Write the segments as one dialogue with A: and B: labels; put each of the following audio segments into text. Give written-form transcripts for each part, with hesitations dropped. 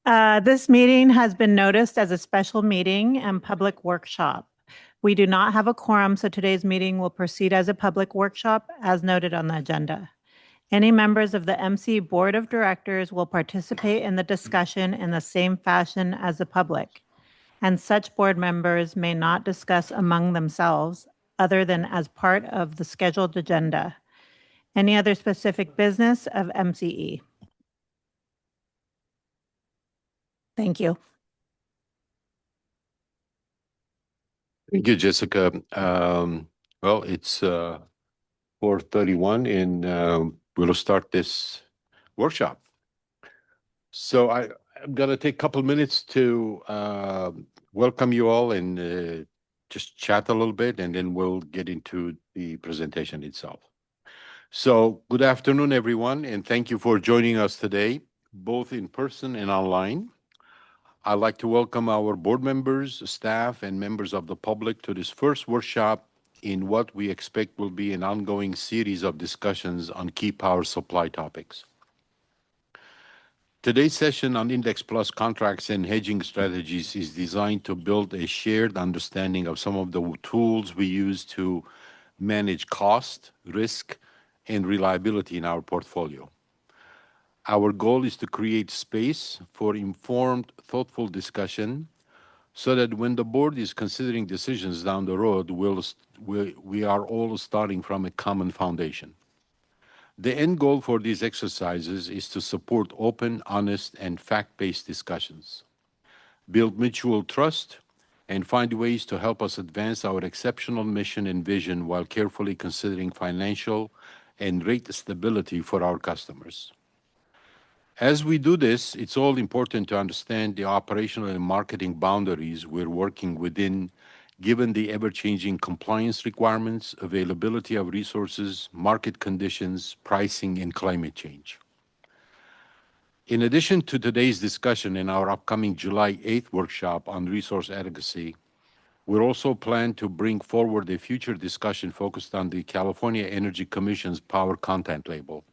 A: This meeting has been noticed as a special meeting and public workshop. We do not have a quorum, so today's meeting will proceed as a public workshop as noted on the agenda. Any members of the MCE Board of Directors will participate in the discussion in the same fashion as the public, and such board members may not discuss among themselves other than as part of the scheduled agenda. Any other specific business of MCE? Thank you.
B: Thank you, Jessica. Well, it's 4:31, and we'll start this workshop. So I'm going to take a couple minutes to welcome you all and just chat a little bit, and then we'll get into the presentation itself. So good afternoon, everyone, and thank you for joining us today, both in person and online. I'd like to welcome our board members, staff, and members of the public to this first workshop in what we expect will be an ongoing series of discussions on key power supply topics. Today's session on Index Plus contracts and hedging strategies is designed to build a shared understanding of some of the tools we use to manage cost, risk, and reliability in our portfolio. Our goal is to create space for informed, thoughtful discussion so that when the board is considering decisions down the road, we are all starting from a common foundation. The end goal for these exercises is to support open, honest, and fact-based discussions, build mutual trust, and find ways to help us advance our exceptional mission and vision while carefully considering financial and rate stability for our customers. As we do this, it's all important to understand the operational and marketing boundaries we're working within, given the ever-changing compliance requirements, availability of resources, market conditions, pricing, and climate change. In addition to today's discussion and our upcoming July 8th workshop on resource adequacy, we also plan to bring forward a future discussion focused on the California Energy Commission's power content label.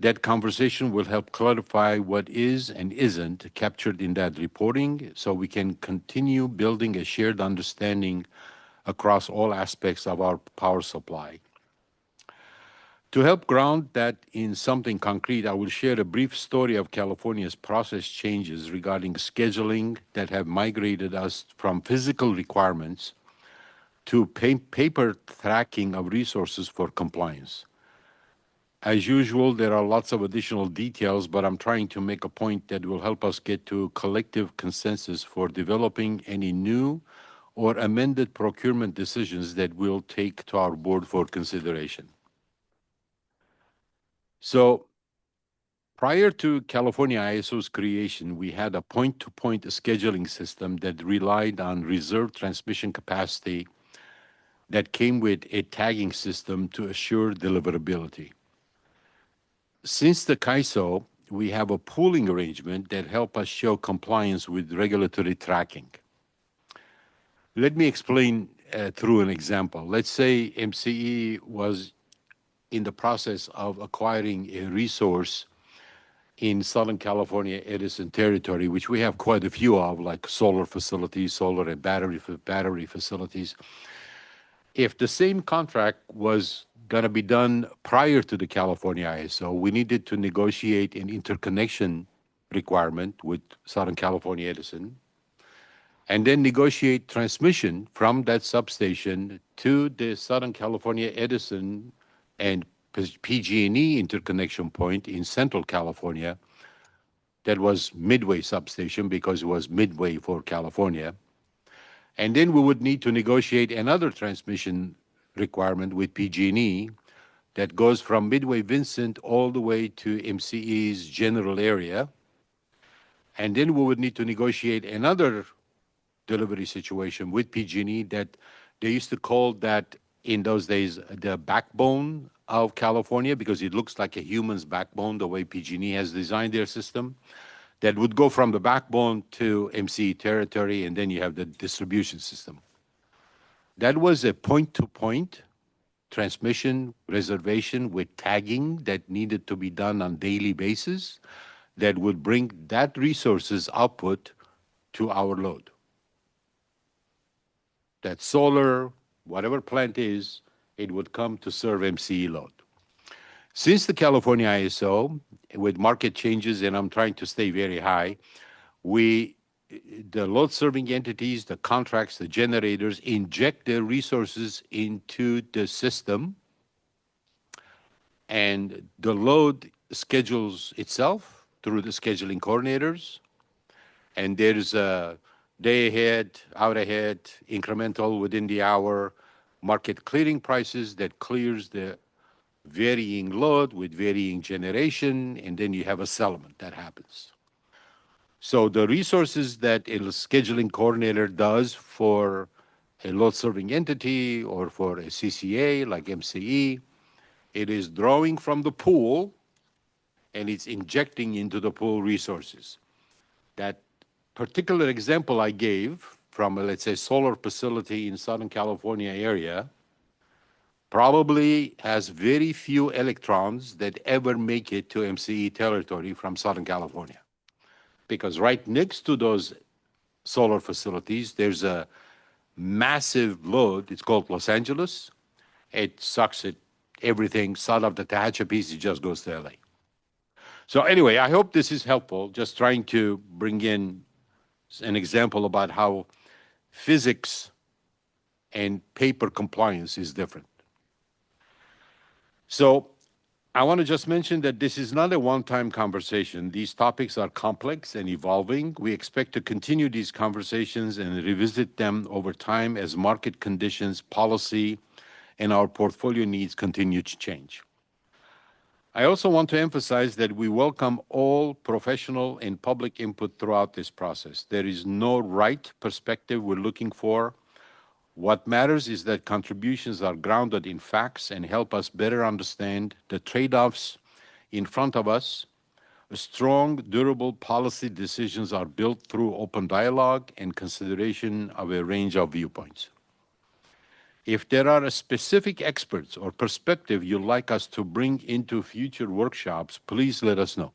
B: That conversation will help clarify what is and isn't captured in that reporting so we can continue building a shared understanding across all aspects of our power supply. To help ground that in something concrete, I will share a brief story of California's process changes regarding scheduling that have migrated us from physical requirements to paper tracking of resources for compliance. As usual, there are lots of additional details, but I'm trying to make a point that will help us get to collective consensus for developing any new or amended procurement decisions that we'll take to our board for consideration. So, prior to California ISO's creation, we had a point-to-point scheduling system that relied on reserve transmission capacity that came with a tagging system to assure deliverability. Since the CAISO, we have a pooling arrangement that helps us show compliance with regulatory tracking. Let me explain through an example. Let's say MCE was in the process of acquiring a resource in Southern California Edison territory, which we have quite a few of, like solar facilities, solar and battery facilities. If the same contract was going to be done prior to the California ISO, we needed to negotiate an interconnection requirement with Southern California Edison, and then negotiate transmission from that substation to the Southern California Edison and PG&E interconnection point in Central California. That was Midway substation because it was Midway for California. And then we would need to negotiate another transmission requirement with PG&E that goes from Midway Vincent all the way to MCE's general area. And then we would need to negotiate another delivery situation with PG&E that they used to call that in those days the backbone of California, because it looks like a human's backbone the way PG&E has designed their system. That would go from the backbone to MCE territory, and then you have the distribution system. That was a point-to-point transmission reservation with tagging that needed to be done on a daily basis that would bring that resources output to our load. That solar, whatever plant is, it would come to serve MCE load. Since the California ISO, with market changes, and I'm trying to stay very high, the load serving entities, the contracts, the generators inject their resources into the system, and the load schedules itself through the scheduling coordinators, and there's a day ahead, out ahead, incremental within the hour, market clearing prices that clears the varying load with varying generation, and then you have a settlement that happens. So the resources that a scheduling coordinator does for a load serving entity or for a CCA like MCE, it is drawing from the pool and it's injecting into the pool resources. That particular example I gave from a, let's say, solar facility in Southern California area probably has very few electrons that ever make it to MCE territory from Southern California. Because right next to those solar facilities, there's a massive load. It's called Los Angeles. It sucks it everything south of the Tehachapi, it just goes to LA. So anyway, I hope this is helpful, just trying to bring in an example about how physics and paper compliance is different. So I want to just mention that this is not a one-time conversation. These topics are complex and evolving. We expect to continue these conversations and revisit them over time as market conditions, policy, and our portfolio needs continue to change. I also want to emphasize that we welcome all professional and public input throughout this process. There is no right perspective we're looking for. What matters is that contributions are grounded in facts and help us better understand the trade-offs in front of us. Strong, durable policy decisions are built through open dialogue and consideration of a range of viewpoints. If there are specific experts or perspective you'd like us to bring into future workshops, please let us know.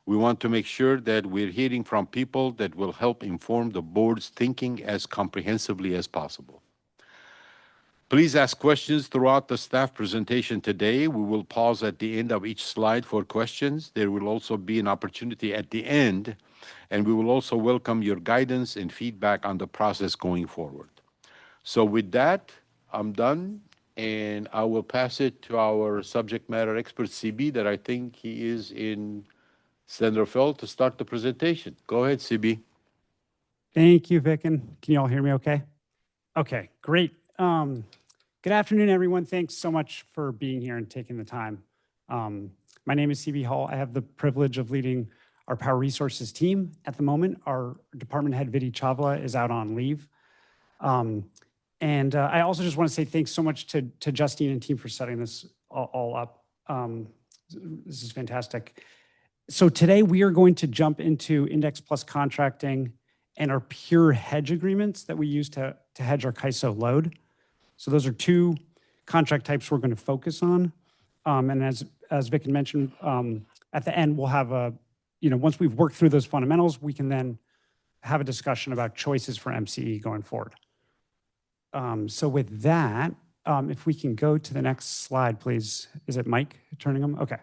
B: We want to make sure that we're hearing from people that will help inform the board's thinking as comprehensively as possible. Please ask questions throughout the staff presentation today. We will pause at the end of each slide for questions. There will also be an opportunity at the end, and we will also welcome your guidance and feedback on the process going forward. So with that, I'm done, and I will pass it to our subject matter expert, CB, that I think he is in Centerville to start the presentation. Go ahead, CB.
C: Thank you, Vicken. Can you all hear me okay? Okay, great. Good afternoon, everyone. Thanks so much for being here and taking the time. My name is CB Hall. I have the privilege of leading our Power Resources team. At the moment, our department head, Vidhi Chawla, is out on leave. I also just want to say thanks so much to Justine and team for setting this all up. This is fantastic. So today we are going to jump into Index Plus contracting and our pure hedge agreements that we use to hedge our CAISO load. So those are two contract types we're going to focus on. And as Vicken mentioned, at the end we'll have once we've worked through those fundamentals, we can then have a discussion about choices for MCE going forward. So with that, if we can go to the next slide, please. Is it Mike turning them? Okay.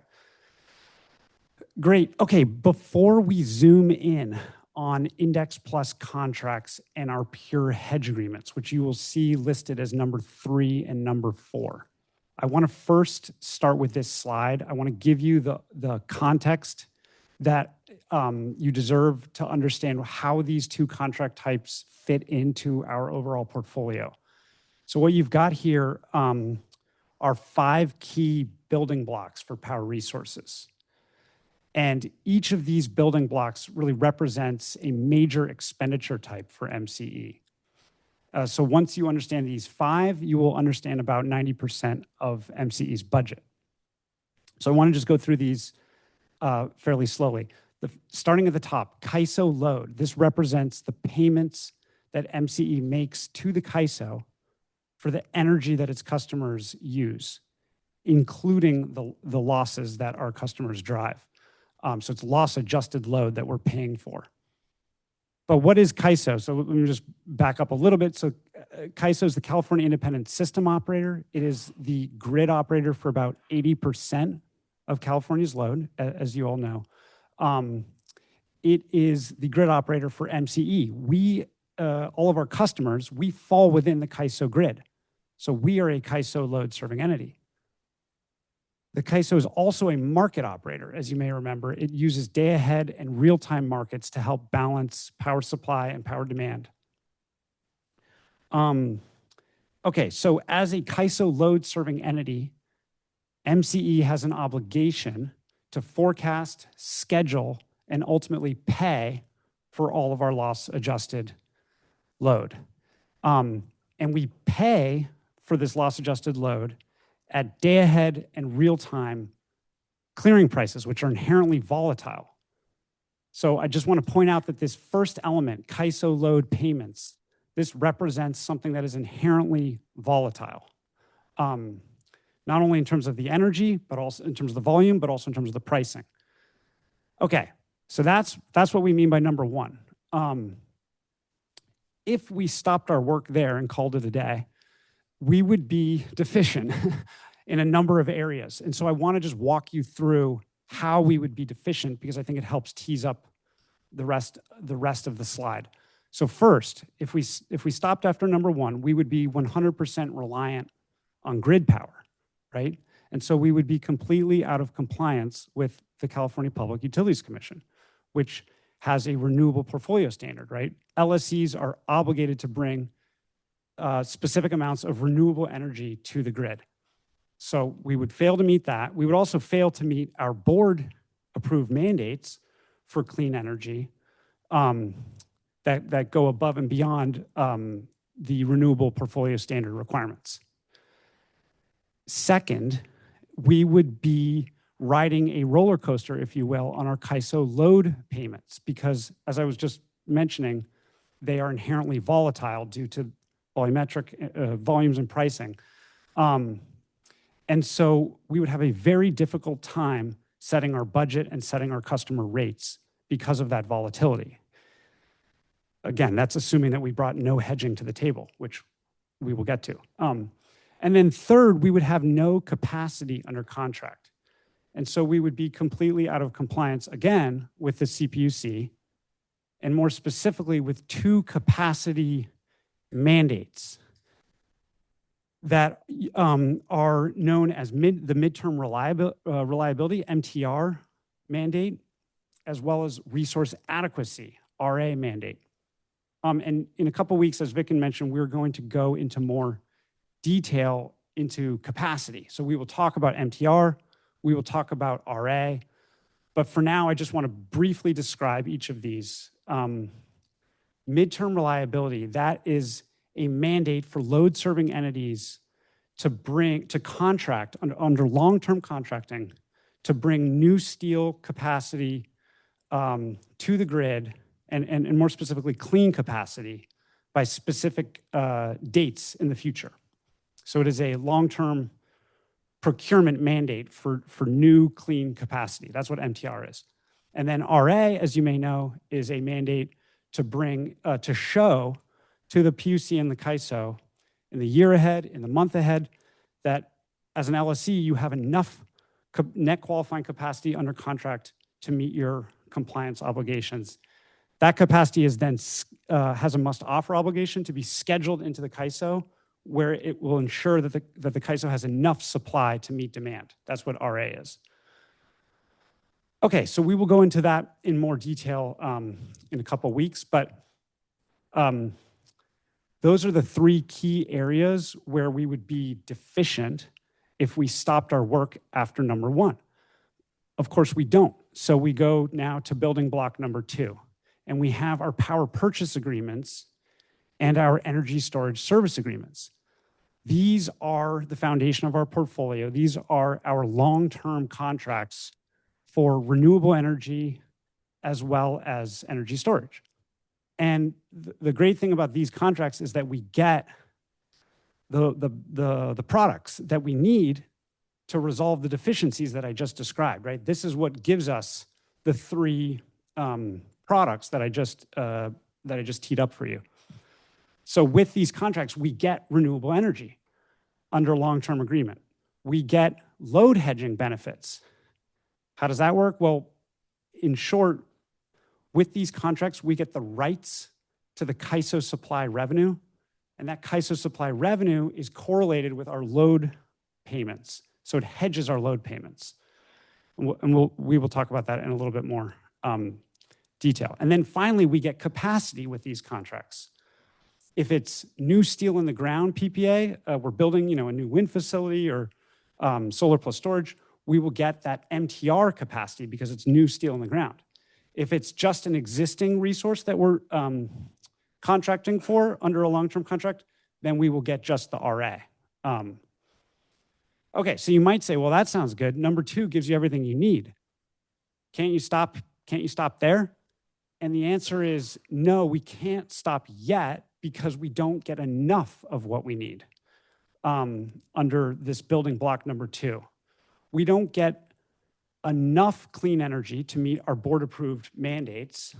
C: Great. Okay, before we zoom in on Index Plus contracts and our pure hedge agreements, which you will see listed as number 3 and number 4, I want to first start with this slide. I want to give you the context that you deserve to understand how these two contract types fit into our overall portfolio. So what you've got here are 5 key building blocks for Power Resources. And each of these building blocks really represents a major expenditure type for MCE. So once you understand these 5, you will understand about 90% of MCE's budget. So I want to just go through these fairly slowly. Starting at the top, CAISO load. This represents the payments that MCE makes to the CAISO for the energy that its customers use, including the losses that our customers drive. So it's loss adjusted load that we're paying for. But what is CAISO? So let me just back up a little bit. So CAISO is the California Independent System Operator. It is the grid operator for about 80% of California's load, as you all know. It is the grid operator for MCE. We, all of our customers, we fall within the CAISO grid. So we are a CAISO load serving entity. The CAISO is also a market operator, as you may remember. It uses day-ahead and real-time markets to help balance power supply and power demand. Okay, so as a CAISO load-serving entity, MCE has an obligation to forecast, schedule, and ultimately pay for all of our loss-adjusted load. And we pay for this loss-adjusted load at day-ahead and real-time clearing prices, which are inherently volatile. So I just want to point out that this first element, CAISO load payments, this represents something that is inherently volatile. Not only in terms of the energy, but also in terms of the volume, but also in terms of the pricing. Okay, so that's what we mean by number one. If we stopped our work there and called it a day, we would be deficient in a number of areas. And so I want to just walk you through how we would be deficient, because I think it helps tease up the rest of the slide. So first, if we stopped after number one, we would be 100% reliant on grid power, right? And so we would be completely out of compliance with the California Public Utilities Commission, which has a renewable portfolio standard, right? LSCs are obligated to bring specific amounts of renewable energy to the grid. So we would fail to meet that. We would also fail to meet our board-approved mandates for clean energy that go above and beyond the renewable portfolio standard requirements. Second, we would be riding a roller coaster, if you will, on our CAISO load payments, because as I was just mentioning, they are inherently volatile due to volumetric volumes and pricing. And so we would have a very difficult time setting our budget and setting our customer rates because of that volatility. Again, that's assuming that we brought no hedging to the table, which we will get to. And then third, we would have no capacity under contract. And so we would be completely out of compliance, again, with the CPUC, and more specifically with two capacity mandates that are known as the midterm reliability, MTR mandate, as well as resource adequacy, RA mandate. And in a couple of weeks, as Vicken mentioned, we're going to go into more detail into capacity. So we will talk about MTR, we will talk about RA, but for now, I just want to briefly describe each of these. Midterm reliability, that is a mandate for load-serving entities to contract under long-term contracting to bring new steel capacity to the grid, and more specifically, clean capacity by specific dates in the future. So it is a long-term procurement mandate for new clean capacity. That's what MTR is. And then RA, as you may know, is a mandate to bring, to show to the PUC and the CAISO in the year ahead, in the month ahead, that as an LSC, you have enough net qualifying capacity under contract to meet your compliance obligations. That capacity is then has a must-offer obligation to be scheduled into the CAISO, where it will ensure that the CAISO has enough supply to meet demand. That's what RA is. Okay, so we will go into that in more detail in a couple of weeks, but those are the three key areas where we would be deficient if we stopped our work after number one. Of course, we don't. So we go now to building block number two, and we have our power purchase agreements and our energy storage service agreements. These are the foundation of our portfolio. These are our long-term contracts for renewable energy as well as energy storage. And the great thing about these contracts is that we get the products that we need to resolve the deficiencies that I just described, right? This is what gives us the three products that I just teed up for you. So with these contracts, we get renewable energy under long-term agreement. We get load hedging benefits. How does that work? Well, in short, with these contracts, we get the rights to the CAISO supply revenue, and that CAISO supply revenue is correlated with our load payments. So it hedges our load payments. And we will talk about that in a little bit more detail. And then finally, we get capacity with these contracts. If it's new steel in the ground PPA, we're building a new wind facility or solar plus storage, we will get that MTR capacity because it's new steel in the ground. If it's just an existing resource that we're contracting for under a long-term contract, then we will get just the RA. Okay, so you might say, well, that sounds good. Number 2 gives you everything you need. Can't you stop there? And the answer is no, we can't stop yet because we don't get enough of what we need under this building block number 2. We don't get enough clean energy to meet our board-approved mandates,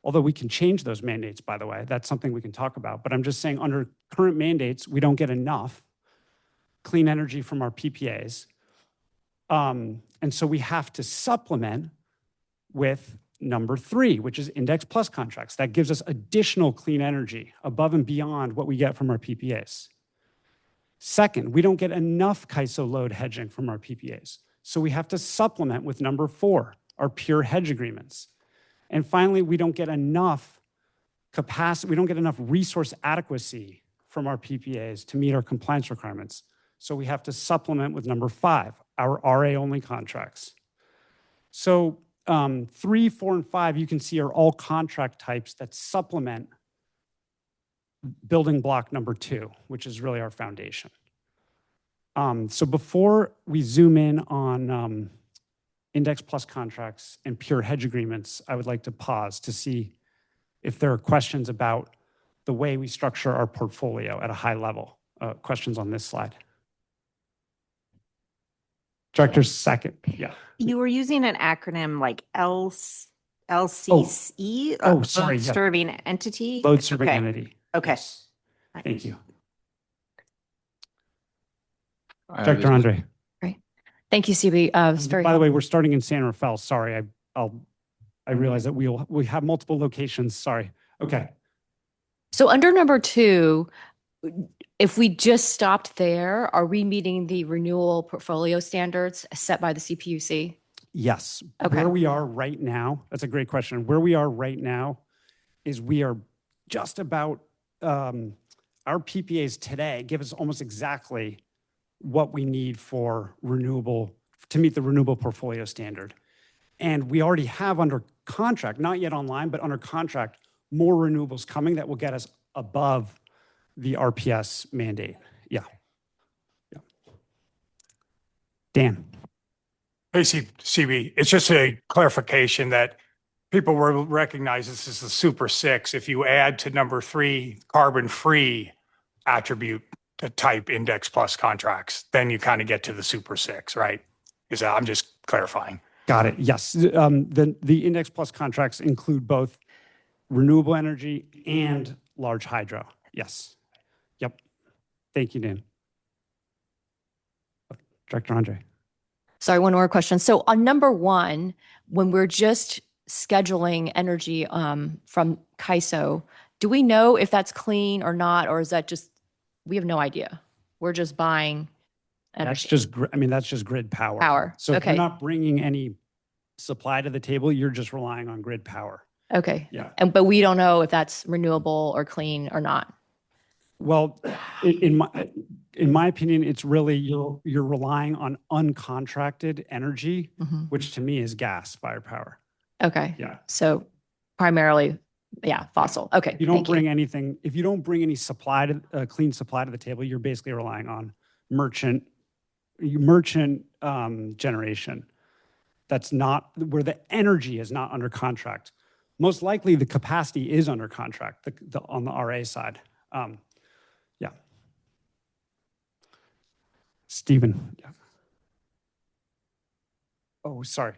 C: although we can change those mandates, by the way. That's something we can talk about. But I'm just saying under current mandates, we don't get enough clean energy from our PPAs. And so we have to supplement with number 3, which is index plus contracts. That gives us additional clean energy above and beyond what we get from our PPAs. Second, we don't get enough CAISO load hedging from our PPAs. So we have to supplement with number 4, our pure hedge agreements. And finally, we don't get enough capacity, we don't get enough resource adequacy from our PPAs to meet our compliance requirements. So we have to supplement with number 5, our RA-only contracts. So 3, 4, and 5, you can see are all contract types that supplement building block number 2, which is really our foundation. So before we zoom in on index plus contracts and pure hedge agreements, I would like to pause to see if there are questions about the way we structure our portfolio at a high level. Questions on this slide. Director second. Yeah.
D: You were using an acronym like LCE?
C: Oh, sorry.
D: Load serving entity?
C: Load serving entity.
D: Okay.
C: Yes. Thank you. Director Andre.
E: Great. Thank you, CB.
C: By the way, we're starting in San Rafael. Sorry, I realize that we have multiple locations. Sorry. Okay.
E: So under number 2, if we just stopped there, are we meeting the renewal portfolio standards set by the CPUC?
C: Yes.
E: Okay.
C: Where we are right now, that's a great question. Where we are right now is we are just about, our PPAs today give us almost exactly what we need for renewable, to meet the renewable portfolio standard. And we already have under contract, not yet online, but under contract, more renewables coming that will get us above the RPS mandate. Yeah. Dan.
F: Hey, CB, it's just a clarification that people will recognize this is the Super 6. If you add to number 3, carbon-free attribute type index plus contracts, then you kind of get to the Super 6, right? I'm just clarifying.
C: Got it. Yes. The index plus contracts include both renewable energy and large hydro. Yes. Yep. Thank you, Dan. Director Andre.
E: Sorry, one more question. So on number 1, when we're just scheduling energy from CAISO, do we know if that's clean or not, or is that just, we have no idea? We're just buying energy.
C: That's just grid power. So if you're not bringing any supply to the table, you're just relying on grid power.
E: Okay.
C: Yeah.
E: But we don't know if that's renewable or clean or not.
C: Well, in my opinion, it's really you're relying on uncontracted energy, which to me is gas firepower.
E: Okay.
C: Yeah.
E: So primarily, fossil. Okay.
C: If you don't bring anything, if you don't bring any supply to clean supply to the table, you're basically relying on merchant generation. That's not where the energy is not under contract. Most likely, the capacity is under contract on the RA side. Yeah. Stephen. Yeah. Oh, sorry.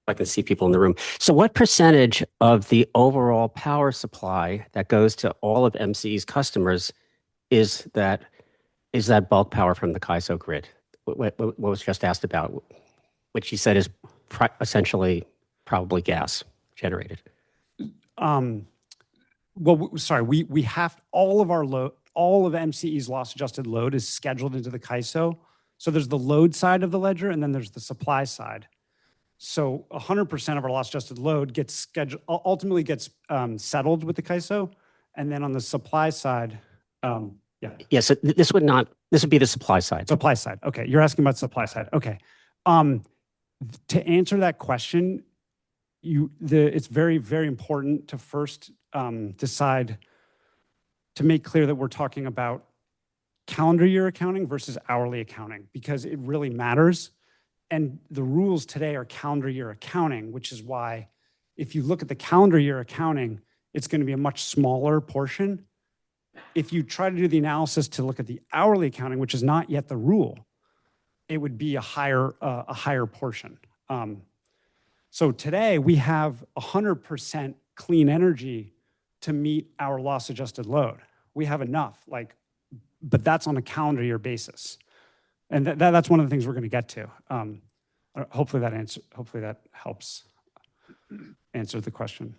G: I can see people in the room. So what percentage of the overall power supply that goes to all of MCE's customers is that bulk power from the CAISO grid? What was just asked about, which you said is essentially probably gas generated.
C: Sorry, we have all of our load, all of MCE's loss adjusted load is scheduled into the CAISO. So there's the load side of the ledger, and then there's the supply side. So 100% of our loss adjusted load gets scheduled, ultimately gets settled with the CAISO. And then on the supply side,
G: Yes, this would be the supply side.
C: Supply side. Okay, you're asking about supply side. Okay. To answer that question, it's very, very important to first decide to make clear that we're talking about calendar year accounting versus hourly accounting, because it really matters. And the rules today are calendar year accounting, which is why if you look at the calendar year accounting, it's going to be a much smaller portion. If you try to do the analysis to look at the hourly accounting, which is not yet the rule, it would be a higher portion. So today we have 100% clean energy to meet our loss adjusted load. We have enough, but that's on a calendar year basis. And that's one of the things we're going to get to. Hopefully that helps answer the question.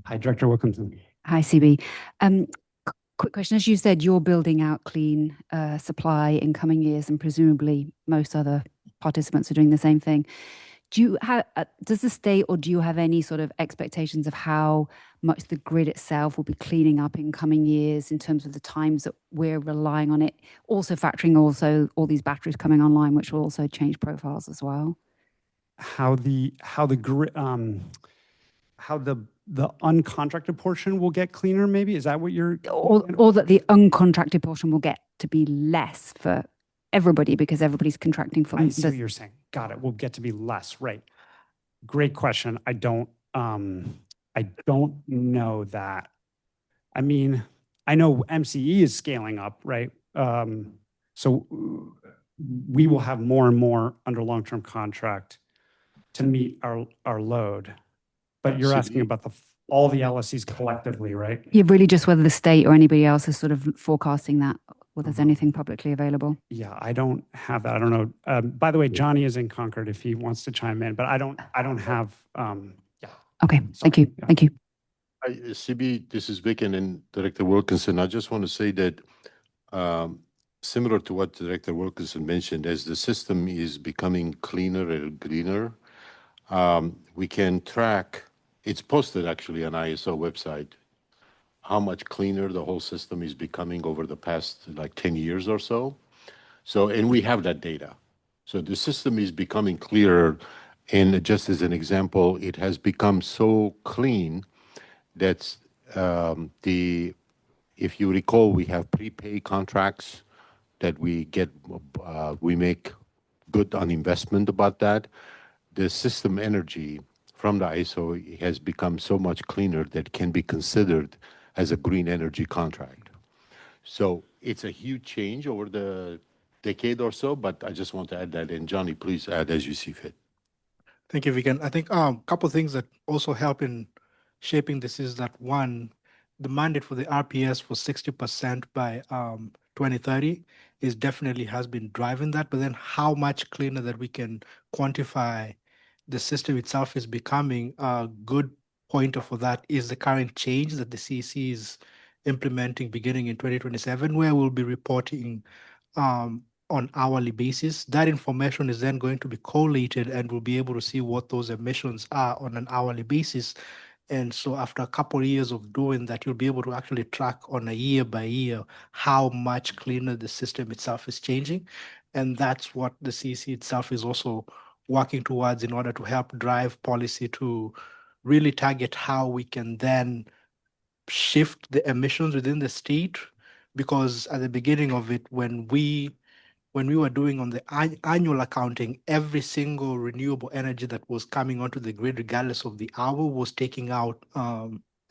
C: Hi, Director Wilkinson.
H: Hi, CB. Quick question. As you said, you're building out clean supply in coming years, and presumably most other participants are doing the same thing. Does the state, or do you have any sort of expectations of how much the grid itself will be cleaning up in coming years in terms of the times that we're relying on it? Also factoring all these batteries coming online, which will also change profiles as well.
C: How the uncontracted portion will get cleaner, maybe? Is that what you're...
H: Or that the uncontracted portion will get to be less for everybody because everybody's contracting for...
C: I see what you're saying. Got it. We'll get to be less, right. Great question. I don't know that. I mean, I know MCE is scaling up, right? So we will have more and more under long-term contract to meet our load. But you're asking about all the LSCs collectively, right?
H: Yeah, really just whether the state or anybody else is sort of forecasting that, or there's anything publicly available.
C: Yeah, I don't have that. I don't know. By the way, Johnny is in Concord if he wants to chime in, but I don't have, yeah.
H: Okay, thank you.
C: Yeah.
H: Thank you.
B: CB, this is Vic and Director Wilkinson. I just want to say that similar to what Director Wilkinson mentioned, as the system is becoming cleaner and greener, we can track, it's posted actually on ISO website, how much cleaner the whole system is becoming over the past 10 years or so. And we have that data. So the system is becoming clearer. And just as an example, it has become so clean that if you recall, we have prepay contracts that we get, we make good on investment about that. The system energy from the ISO has become so much cleaner that it can be considered as a green energy contract. So it's a huge change over the decade or so, but I just want to add that. And Johnny, please add as you see fit.
I: Thank you, Vigan. I think a couple of things that also help in shaping this is that one, the mandate for the RPS for 60% by 2030 is definitely has been driving that, but then how much cleaner that we can quantify the system itself is becoming a good pointer for that is the current change that the CEC is implementing beginning in 2027, where we'll be reporting on hourly basis. That information is then going to be collated and we'll be able to see what those emissions are on an hourly basis. And so after a couple of years of doing that, you'll be able to actually track on a year by year how much cleaner the system itself is changing. And that's what the CEC itself is also working towards in order to help drive policy to really target how we can then shift the emissions within the state. Because at the beginning of it, when we were doing on the annual accounting, every single renewable energy that was coming onto the grid, regardless of the hour, was taking out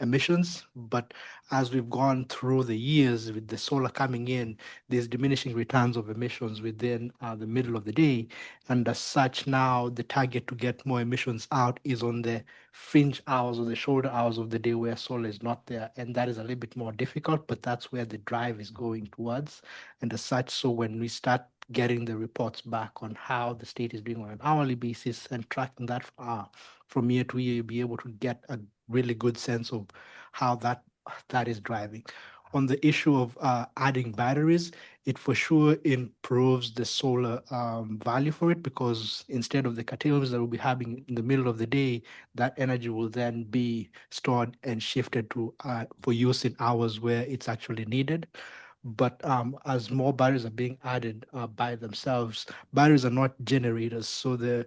I: emissions. But as we've gone through the years with the solar coming in, there's diminishing returns of emissions within the middle of the day. And as such, now the target to get more emissions out is on the fringe hours or the shoulder hours of the day where solar is not there. And that is a little bit more difficult, but that's where the drive is going towards. And as such, so when we start getting the reports back on how the state is doing on an hourly basis and tracking that from year to year, you'll be able to get a really good sense of how that is driving. On the issue of adding batteries, it for sure improves the solar value for it, because instead of the curtailments that we'll be having in the middle of the day, that energy will then be stored and shifted to for use in hours where it's actually needed. But as more batteries are being added by themselves, batteries are not generators. So the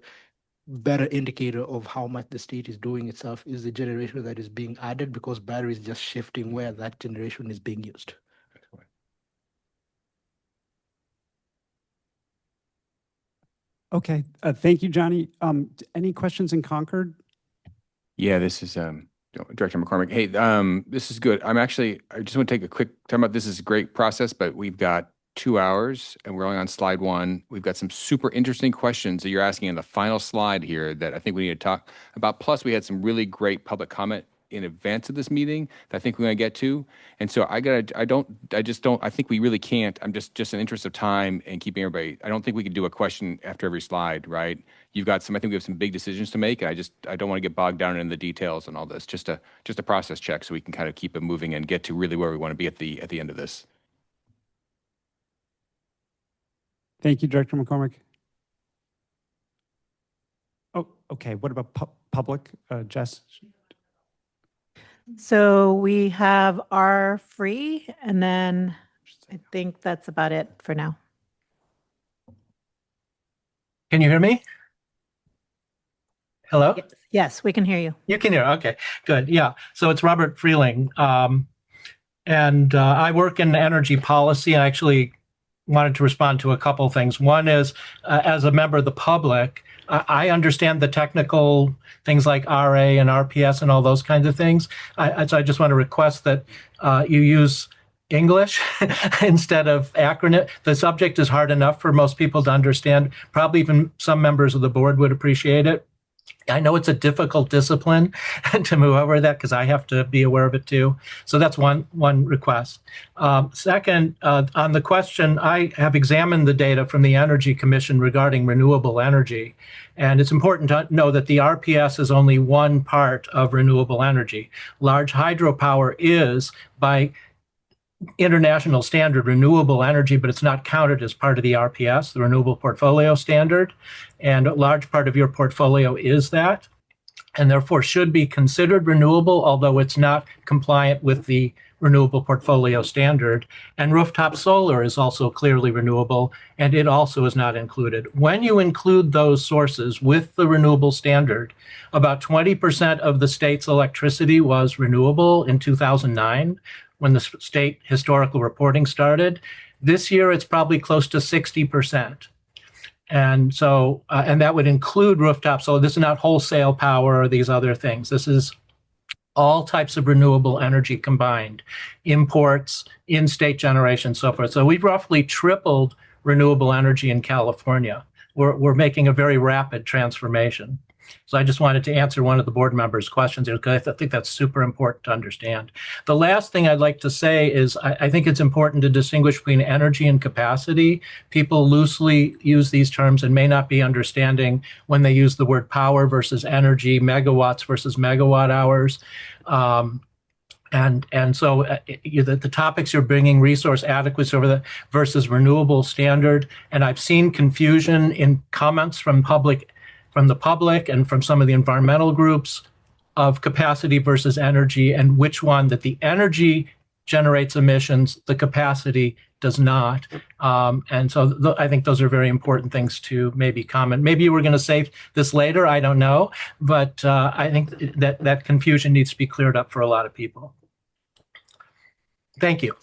I: better indicator of how much the state is doing itself is the generation that is being added, because battery is just shifting where that generation is being used.
C: Okay, thank you, Johnny. Any questions in Concord?
J: Yeah, this is Director McCormick. Hey, this is good. I just want to take a quick time about this. Is a great process, but we've got 2 hours and we're only on slide 1. We've got some super interesting questions that you're asking in the final slide here that I think we need to talk about. Plus, we had some really great public comment in advance of this meeting that I think we're going to get to. And so I think we really can't. I'm just in the interest of time and keeping everybody, I don't think we could do a question after every slide, right? I think we have some big decisions to make. And I don't want to get bogged down in the details and all this, just a process check so we can kind of keep it moving and get to really where we want to be at the end of this.
C: Thank you, Director McCormick. Oh, okay. What about public, Jess?
A: So we have our free, and then I think that's about it for now.
K: Can you hear me? Hello?
A: Yes, we can hear you.
K: You can hear. Okay, good. Yeah. So it's Robert Freeling. And I work in energy policy. I actually wanted to respond to a couple of things. One is, as a member of the public, I understand the technical things like RA and RPS and all those kinds of things. So I just want to request that you use English instead of acronym. The subject is hard enough for most people to understand. Probably even some members of the board would appreciate it. I know it's a difficult discipline to move over that because I have to be aware of it too. So that's one request. Second, on the question, I have examined the data from the Energy Commission regarding renewable energy. And it's important to know that the RPS is only one part of renewable energy. Large hydropower is, by international standard, renewable energy, but it's not counted as part of the RPS, the Renewable Portfolio Standard. And a large part of your portfolio is that, and therefore should be considered renewable, although it's not compliant with the Renewable Portfolio Standard. And rooftop solar is also clearly renewable, and it also is not included. When you include those sources with the renewable standard, about 20% of the state's electricity was renewable in 2009. When the state historical reporting started. This year, it's probably close to 60%. And so, and that would include rooftop solar. This is not wholesale power or these other things. This is all types of renewable energy combined, imports, in-state generation, so forth. So we've roughly tripled renewable energy in California. We're making a very rapid transformation. So I just wanted to answer one of the board members' questions here, because I think that's super important to understand. The last thing I'd like to say is I think it's important to distinguish between energy and capacity. People loosely use these terms and may not be understanding when they use the word power versus energy, megawatts versus megawatt hours. And so the topics you're bringing, resource adequacy over the versus renewable standard, and I've seen confusion in comments from the public and from some of the environmental groups of capacity versus energy, and which one, that the energy generates emissions, the capacity does not. And so I think those are very important things to maybe comment. Maybe you were going to say this later, I don't know, but I think that confusion needs to be cleared up for a lot of people. Thank you.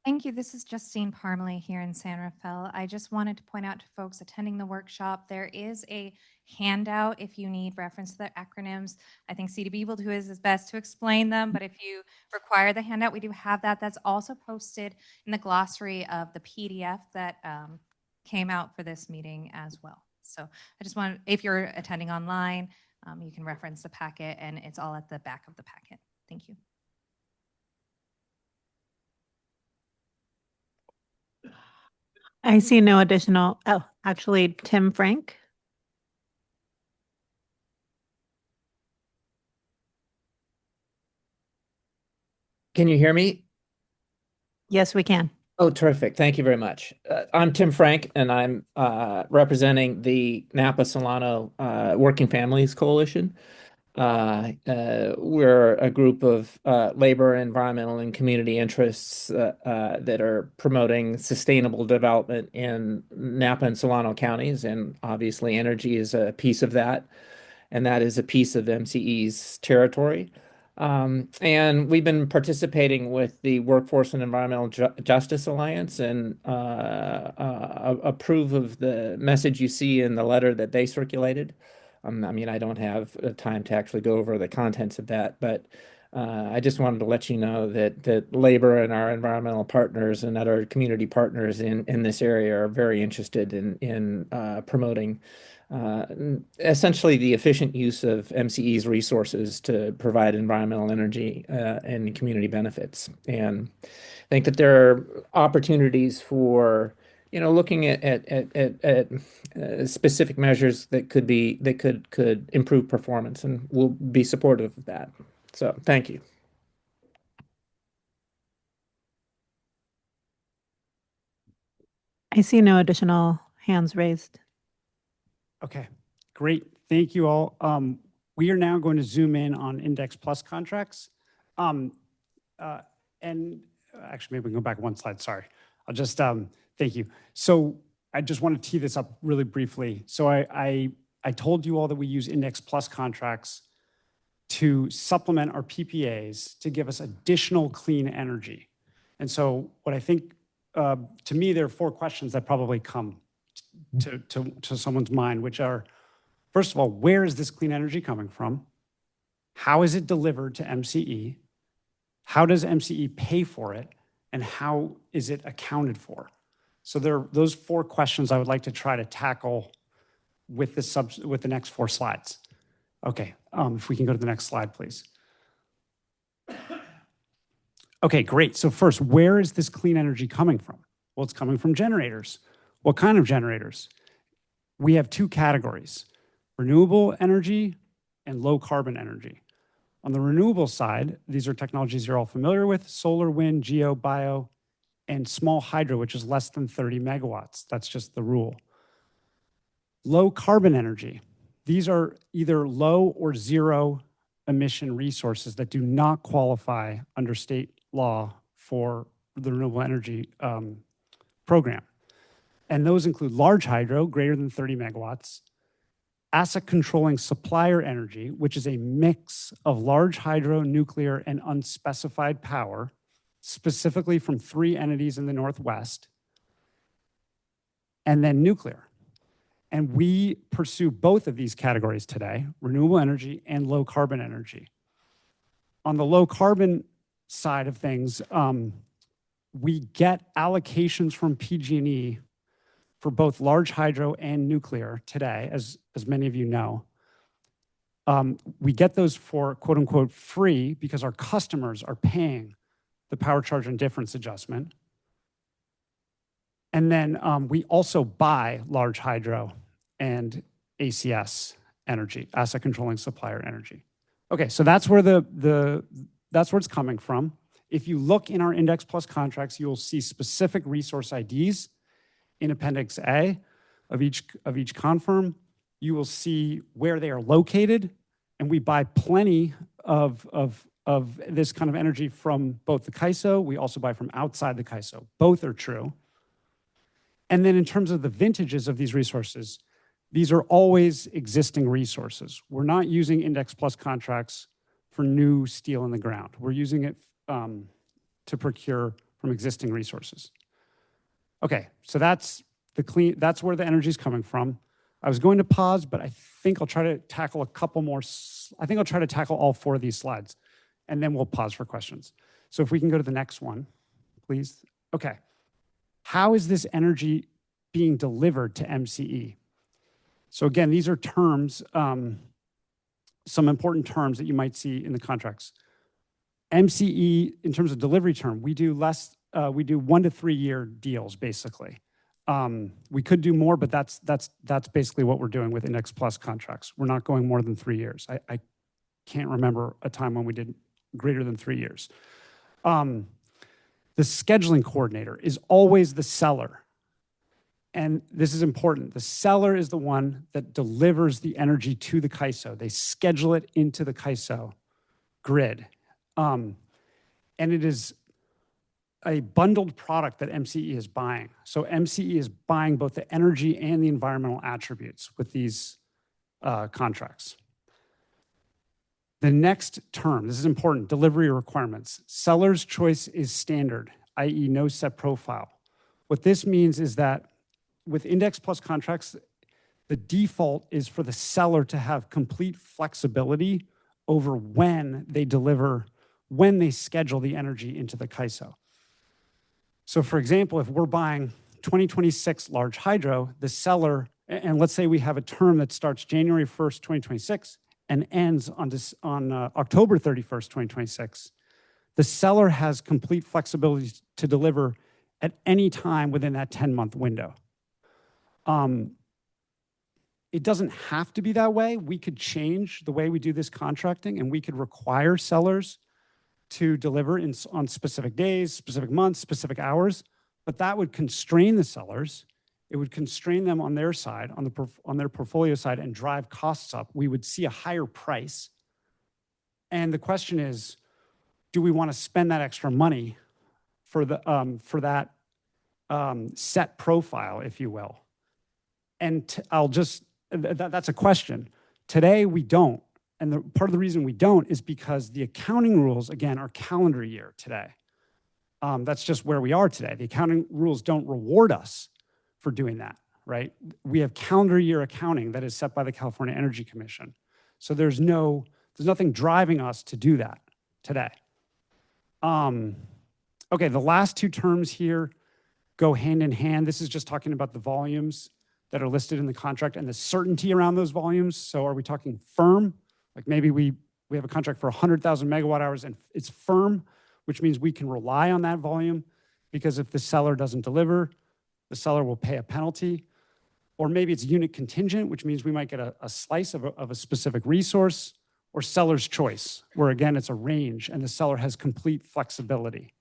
L: Thank you. This is Justine Parmalee here in San Rafael. I just wanted to point out to folks attending the workshop, there is a handout if you need reference to the acronyms. I think CDB will do his best to explain them, but if you require the handout, we do have that. That's also posted in the glossary of the PDF that came out for this meeting as well. So I just want, if you're attending online, you can reference the packet and it's all at the back of the packet. Thank you.
A: I see no additional, oh, actually, Tim Frank.
M: Can you hear me?
A: Yes, we can.
M: Oh, terrific. Thank you very much. I'm Tim Frank, and I'm representing the Napa Solano Working Families Coalition. We're a group of labor, environmental, and community interests that are promoting sustainable development in Napa and Solano counties, and obviously energy is a piece of that, and that is a piece of MCE's territory. And we've been participating with the Workforce and Environmental Justice Alliance and approve of the message you see in the letter that they circulated. I mean, I don't have time to actually go over the contents of that, but I just wanted to let you know that labor and our environmental partners and other community partners in this area are very interested in promoting essentially the efficient use of MCE's resources to provide environmental energy and community benefits. And I think that there are opportunities for looking at specific measures that could improve performance, and we'll be supportive of that. So thank you.
A: I see no additional hands raised.
C: Okay, great. Thank you all. We are now going to zoom in on Index Plus contracts. And actually, maybe we can go back one slide. Sorry. I'll just, thank you. So I just want to tee this up really briefly. So I told you all that we use Index Plus contracts to supplement our PPAs to give us additional clean energy. And so what I think, to me, there are 4 questions that probably come to someone's mind, which are, first of all, where is this clean energy coming from? How is it delivered to MCE? How does MCE pay for it? And how is it accounted for? So there are those 4 questions I would like to try to tackle with the next 4 slides. Okay, if we can go to the next slide, please. Okay, great. So first, where is this clean energy coming from? Well, it's coming from generators. What kind of generators? We have 2 categories, renewable energy and low carbon energy. On the renewable side, these are technologies you're all familiar with: solar, wind, geo, bio, and small hydro, which is less than 30 megawatts. That's just the rule. Low carbon energy. These are either low or zero emission resources that do not qualify under state law for the renewable energy program. And those include large hydro, greater than 30 megawatts, asset controlling supplier energy, which is a mix of large hydro, nuclear, and unspecified power, specifically from 3 entities in the Northwest, and then nuclear. And we pursue both of these categories today, renewable energy and low carbon energy. On the low carbon side of things, we get allocations from PG&E for both large hydro and nuclear today, as many of you know. We get those for quote unquote free because our customers are paying the power charge and difference adjustment. And then we also buy large hydro and ACS energy, asset controlling supplier energy. Okay, so that's where that's where it's coming from. If you look in our Index Plus contracts, you'll see specific resource IDs in Appendix A of each confirm. You will see where they are located, and we buy plenty of this kind of energy from both the CAISO. We also buy from outside the CAISO. Both are true. And then in terms of the vintages of these resources, these are always existing resources. We're not using Index Plus contracts for new steel in the ground. We're using it to procure from existing resources. Okay, so that's where the energy is coming from. I was going to pause, but I think I'll try to tackle a couple more. I think I'll try to tackle all 4 of these slides, and then we'll pause for questions. So if we can go to the next one, please. Okay, how is this energy being delivered to MCE? So again, these are terms, some important terms that you might see in the contracts. MCE, in terms of delivery term, we do 1 to 3 year deals, basically. We could do more, but that's basically what we're doing with Index Plus contracts. We're not going more than 3 years. I can't remember a time when we did greater than 3 years. The scheduling coordinator is always the seller. And this is important. The seller is the one that delivers the energy to the CAISO. They schedule it into the CAISO grid. And it is a bundled product that MCE is buying. So MCE is buying both the energy and the environmental attributes with these contracts. The next term, this is important, delivery requirements. Seller's choice is standard, i.e. no set profile. What this means is that with Index Plus contracts, the default is for the seller to have complete flexibility over when they deliver, when they schedule the energy into the CAISO. So for example, if we're buying 2026 large hydro, the seller, and let's say we have a term that starts January 1st, 2026 and ends on October 31st, 2026, the seller has complete flexibility to deliver at any time within that 10-month window. It doesn't have to be that way. We could change the way we do this contracting, and we could require sellers to deliver on specific days, specific months, specific hours, but that would constrain the sellers. It would constrain them on their side, on their portfolio side, and drive costs up. We would see a higher price. And the question is, do we want to spend that extra money for that set profile, if you will? And that's a question. Today, we don't. And part of the reason we don't is because the accounting rules, again, are calendar year today. That's just where we are today. The accounting rules don't reward us for doing that, right? We have calendar year accounting that is set by the California Energy Commission. So there's nothing driving us to do that today. Okay, the last 2 terms here go hand in hand. This is just talking about the volumes that are listed in the contract and the certainty around those volumes. So are we talking firm? Like maybe we have a contract for 100,000 megawatt hours and it's firm, which means we can rely on that volume, because if the seller doesn't deliver, the seller will pay a penalty. Or maybe it's unit contingent, which means we might get a slice of a specific resource, or seller's choice, where again, it's a range and the seller has complete flexibility.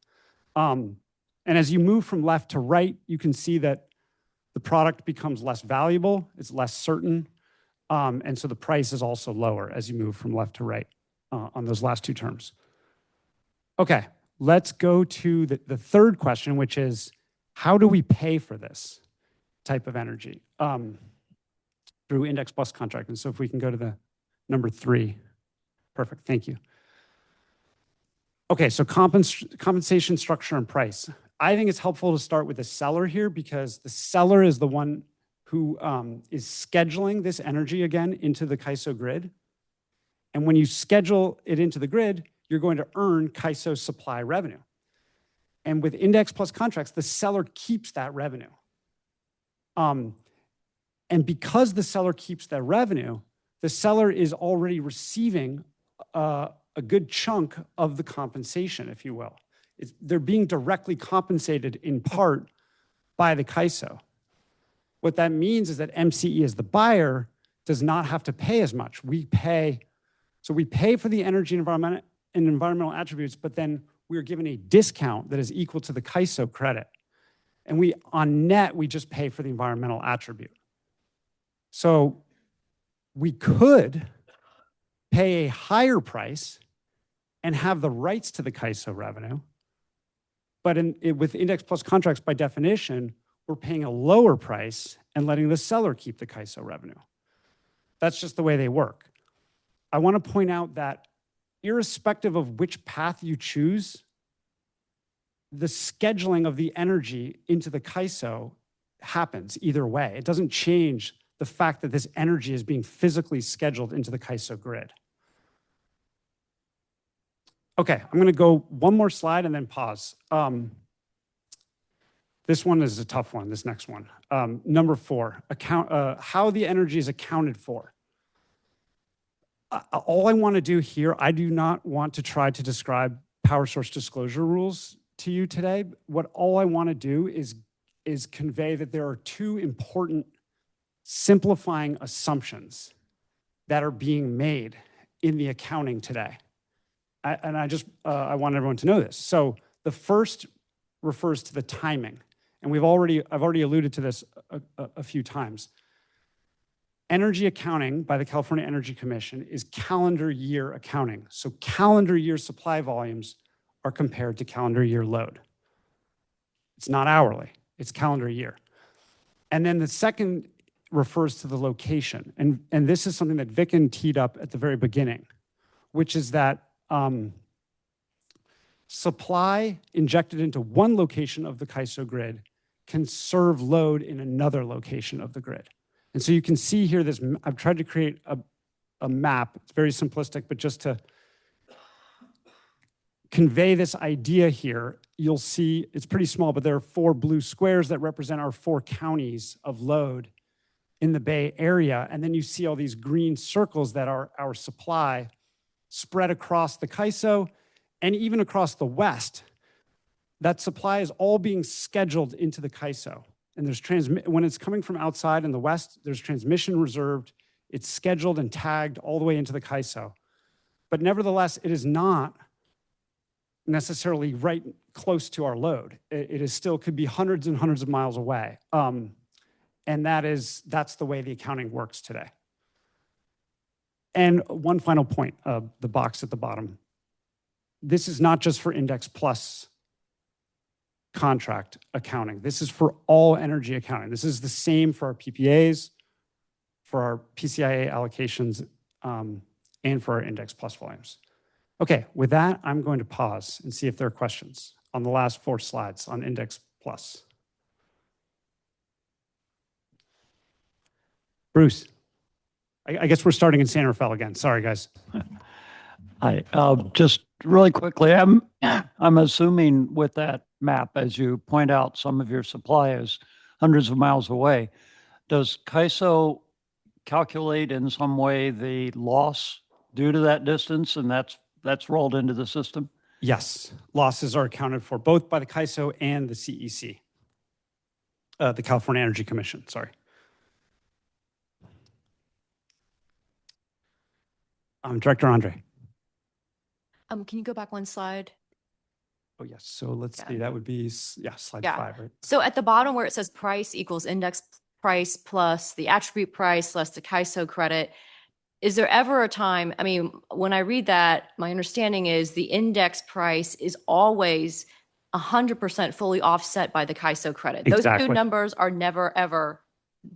C: And as you move from left to right, you can see that the product becomes less valuable, it's less certain, and so the price is also lower as you move from left to right on those last 2 terms. Okay, let's go to the third question, which is, how do we pay for this type of energy through Index Plus contract? And so if we can go to the number 3. Perfect, thank you. Okay, so compensation structure and price. I think it's helpful to start with the seller here, because the seller is the one who is scheduling this energy again into the CAISO grid. And when you schedule it into the grid, you're going to earn CAISO supply revenue. And with Index Plus contracts, the seller keeps that revenue. And because the seller keeps that revenue, the seller is already receiving a good chunk of the compensation, if you will. They're being directly compensated in part by the CAISO. What that means is that MCE, as the buyer, does not have to pay as much. We pay for the energy and environmental attributes, but then we're given a discount that is equal to the CAISO credit. And on net, we just pay for the environmental attribute. So we could pay a higher price and have the rights to the CAISO revenue. But with Index Plus contracts, by definition, we're paying a lower price and letting the seller keep the CAISO revenue. That's just the way they work. I want to point out that irrespective of which path you choose, the scheduling of the energy into the CAISO happens either way. It doesn't change the fact that this energy is being physically scheduled into the CAISO grid. Okay, I'm going to go one more slide and then pause. This one is a tough one, this next one. Number 4, how the energy is accounted for. All I want to do here, I do not want to try to describe power source disclosure rules to you today. All I want to do is convey that there are 2 important simplifying assumptions that are being made in the accounting today. I want everyone to know this. So the first refers to the timing. And I've already alluded to this a few times. Energy accounting by the California Energy Commission is calendar year accounting. So calendar year supply volumes are compared to calendar year load. It's not hourly, it's calendar year. And then the second refers to the location. And this is something that Vicken teed up at the very beginning, which is that supply injected into one location of the CAISO grid can serve load in another location of the grid. And so you can see here this, I've tried to create a map. It's very simplistic, but just to convey this idea here, you'll see it's pretty small, but there are 4 blue squares that represent our 4 counties of load in the Bay Area. And then you see all these green circles that are our supply spread across the CAISO and even across the West. That supply is all being scheduled into the CAISO. And there's when it's coming from outside in the West, there's transmission reserved. It's scheduled and tagged all the way into the CAISO. But nevertheless, it is not necessarily right close to our load. It is still could be hundreds and hundreds of miles away. And that's the way the accounting works today. And one final point, the box at the bottom. This is not just for Index Plus contract accounting. This is for all energy accounting. This is the same for our PPAs, for our PCIA allocations, and for our Index Plus volumes. Okay, with that, I'm going to pause and see if there are questions on the last 4 slides on Index Plus. Bruce, I guess we're starting in San Rafael again. Sorry, guys.
N: Hi, just really quickly, I'm assuming with that map, as you point out, some of your supply is hundreds of miles away. Does CAISO calculate in some way the loss due to that distance, and that's rolled into the system?
C: Yes, losses are accounted for both by the CAISO and the CEC, the California Energy Commission, sorry. Director Andre.
E: Can you go back one slide?
C: Oh, yes. So let's see. That would be, slide 5, right?
E: So at the bottom where it says price equals index price plus the attribute price less the CAISO credit, is there ever a time, I mean, when I read that, my understanding is the index price is always 100% fully offset by the CAISO credit. Those 2 numbers are never, ever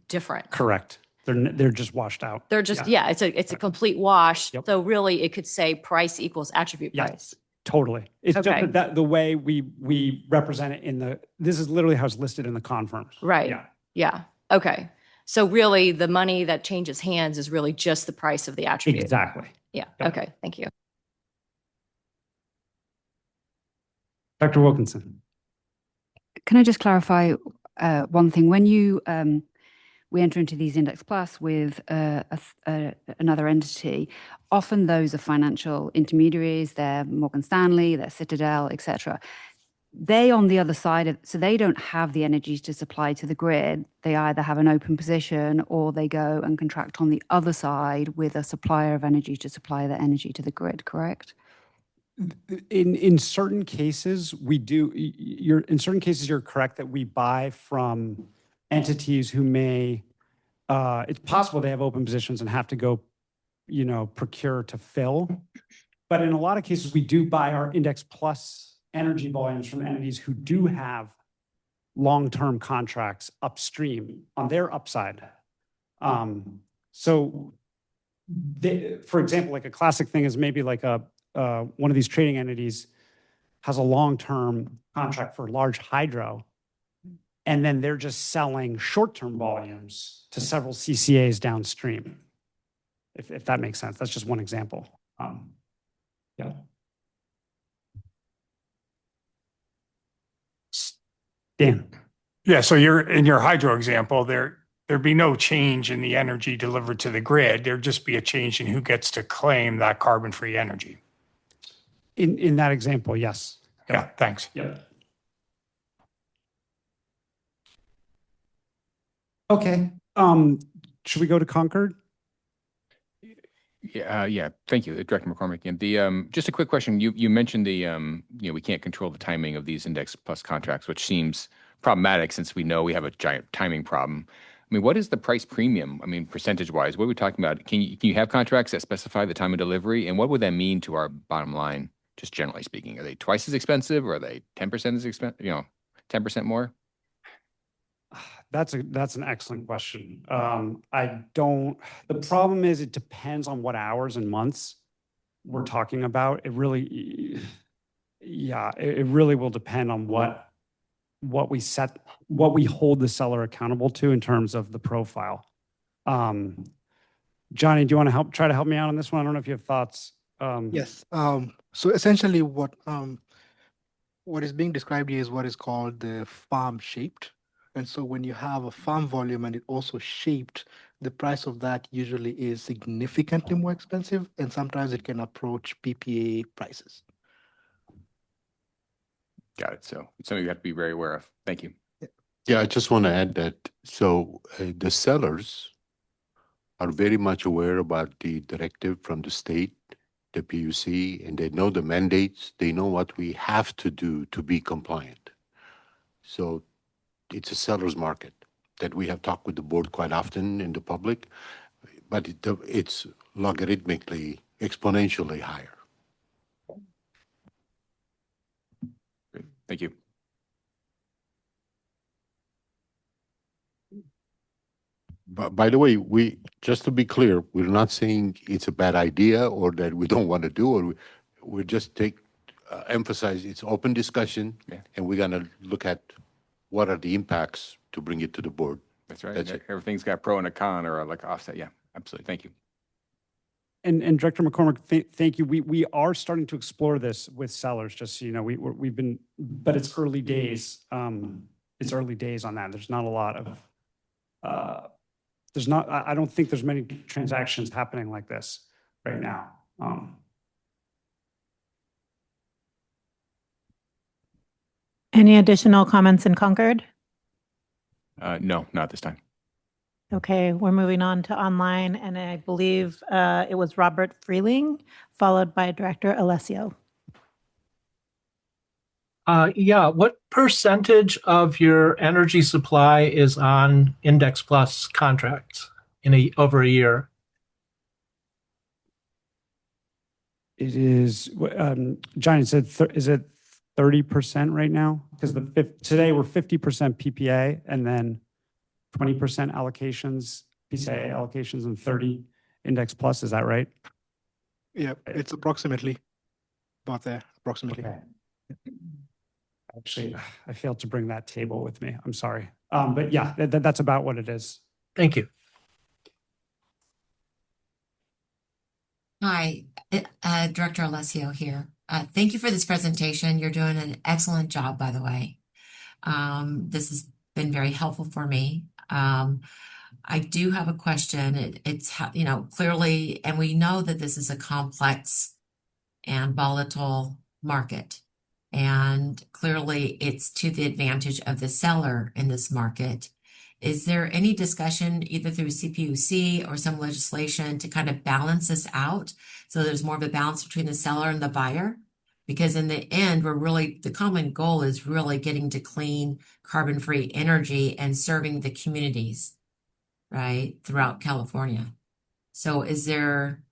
E: different.
C: Correct. They're just washed out.
E: They're just, it's a complete wash. Yep. So really it could say price equals attribute price.
C: Totally. It's just that the way we represent it this is literally how it's listed in the confirms.
E: Right. Yeah. Okay. So really the money that changes hands is really just the price of the attribute.
C: Exactly.
E: Yeah. Okay. Thank you.
C: Dr. Wilkinson.
H: Can I just clarify one thing? When we enter into these Index Plus with another entity, often those are financial intermediaries, they're Morgan Stanley, they're Citadel, etc. They on the other side, so they don't have the energy to supply to the grid. They either have an open position or they go and contract on the other side with a supplier of energy to supply the energy to the grid, correct?
C: In certain cases, we do. In certain cases, you're correct that we buy from entities who may, it's possible they have open positions and have to go, procure to fill. But in a lot of cases, we do buy our Index Plus energy volumes from entities who do have long-term contracts upstream on their upside. So, for example, like a classic thing is maybe like one of these trading entities has a long-term contract for large hydro, and then they're just selling short-term volumes to several CCAs downstream. If that makes sense, that's just one example. Yeah. Dan.
F: Yeah, so in your hydro example, there'd be no change in the energy delivered to the grid. There'd just be a change in who gets to claim that carbon-free energy.
C: In that example, yes.
F: Yeah, thanks.
C: Yep. Okay. Should we go to Concord?
J: Yeah. Thank you, Director McCormick. And just a quick question. You mentioned we can't control the timing of these index plus contracts, which seems problematic since we know we have a giant timing problem. I mean, what is the price premium? I mean, percentage wise, what are we talking about? Can you have contracts that specify the time of delivery, and what would that mean to our bottom line? Just generally speaking, are they twice as expensive, or are they 10% as expensive? 10% more?
C: That's an excellent question. The problem is it depends on what hours and months we're talking about. It really will depend on what we hold the seller accountable to in terms of the profile. Johnny, do you want to try to help me out on this one? I don't know if you have thoughts.
I: Yes. So essentially what is being described here is what is called the farm shaped. And so when you have a farm volume and it also shaped, the price of that usually is significantly more expensive, and sometimes it can approach PPA prices.
J: Got it. So it's something you have to be very aware of. Thank you.
B: Yeah, I just want to add that. So the sellers are very much aware about the directive from the state, the PUC, and they know the mandates. They know what we have to do to be compliant. So it's a seller's market that we have talked with the board quite often in the public, but it's logarithmically, exponentially higher.
J: Great. Thank you.
B: But by the way, just to be clear, we're not saying it's a bad idea or that we don't want to do it. We just emphasize it's open discussion, and we're going to look at what are the impacts to bring it to the board.
J: That's right. Everything's got pro and a con or like offset. Yeah, absolutely. Thank you.
C: And Director McCormick, thank you. We are starting to explore this with sellers. Just so you know, we've been, but it's early days. It's early days on that. There's not a lot of. I don't think there's many transactions happening like this right now.
A: Any additional comments in Concord?
J: No, not this time.
A: Okay, we're moving on to online, and I believe it was Robert Freeling, followed by Director Alessio.
K: What percentage of your energy supply is on Index Plus contracts over a year?
C: It is, Johnny said, is it 30% right now? Because today we're 50% PPA and then 20% allocations, PCA allocations, and 30 Index Plus. Is that right?
I: Yeah, it's approximately about there, approximately.
C: Okay. Actually, I failed to bring that table with me. I'm sorry. But yeah, that's about what it is.
K: Thank you.
O: Hi, Director Alessio here. Thank you for this presentation. You're doing an excellent job, by the way. This has been very helpful for me. I do have a question. It's clearly, and we know that this is a complex and volatile market. And clearly it's to the advantage of the seller in this market. Is there any discussion either through CPUC or some legislation to kind of balance this out so there's more of a balance between the seller and the buyer? Because in the end, the common goal is really getting to clean, carbon-free energy and serving the communities, right, throughout California. So is there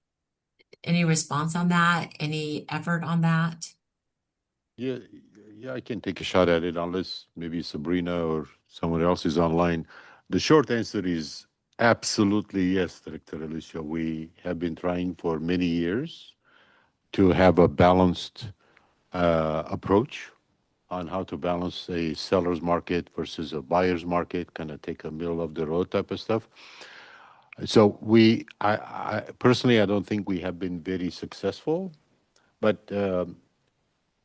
O: any response on that? Any effort on that?
B: Yeah, I can take a shot at it unless maybe Sabrina or someone else is online. The short answer is absolutely yes, Director Alicia. We have been trying for many years to have a balanced approach on how to balance a seller's market versus a buyer's market, kind of take a middle of the road type of stuff. So I personally, I don't think we have been very successful, but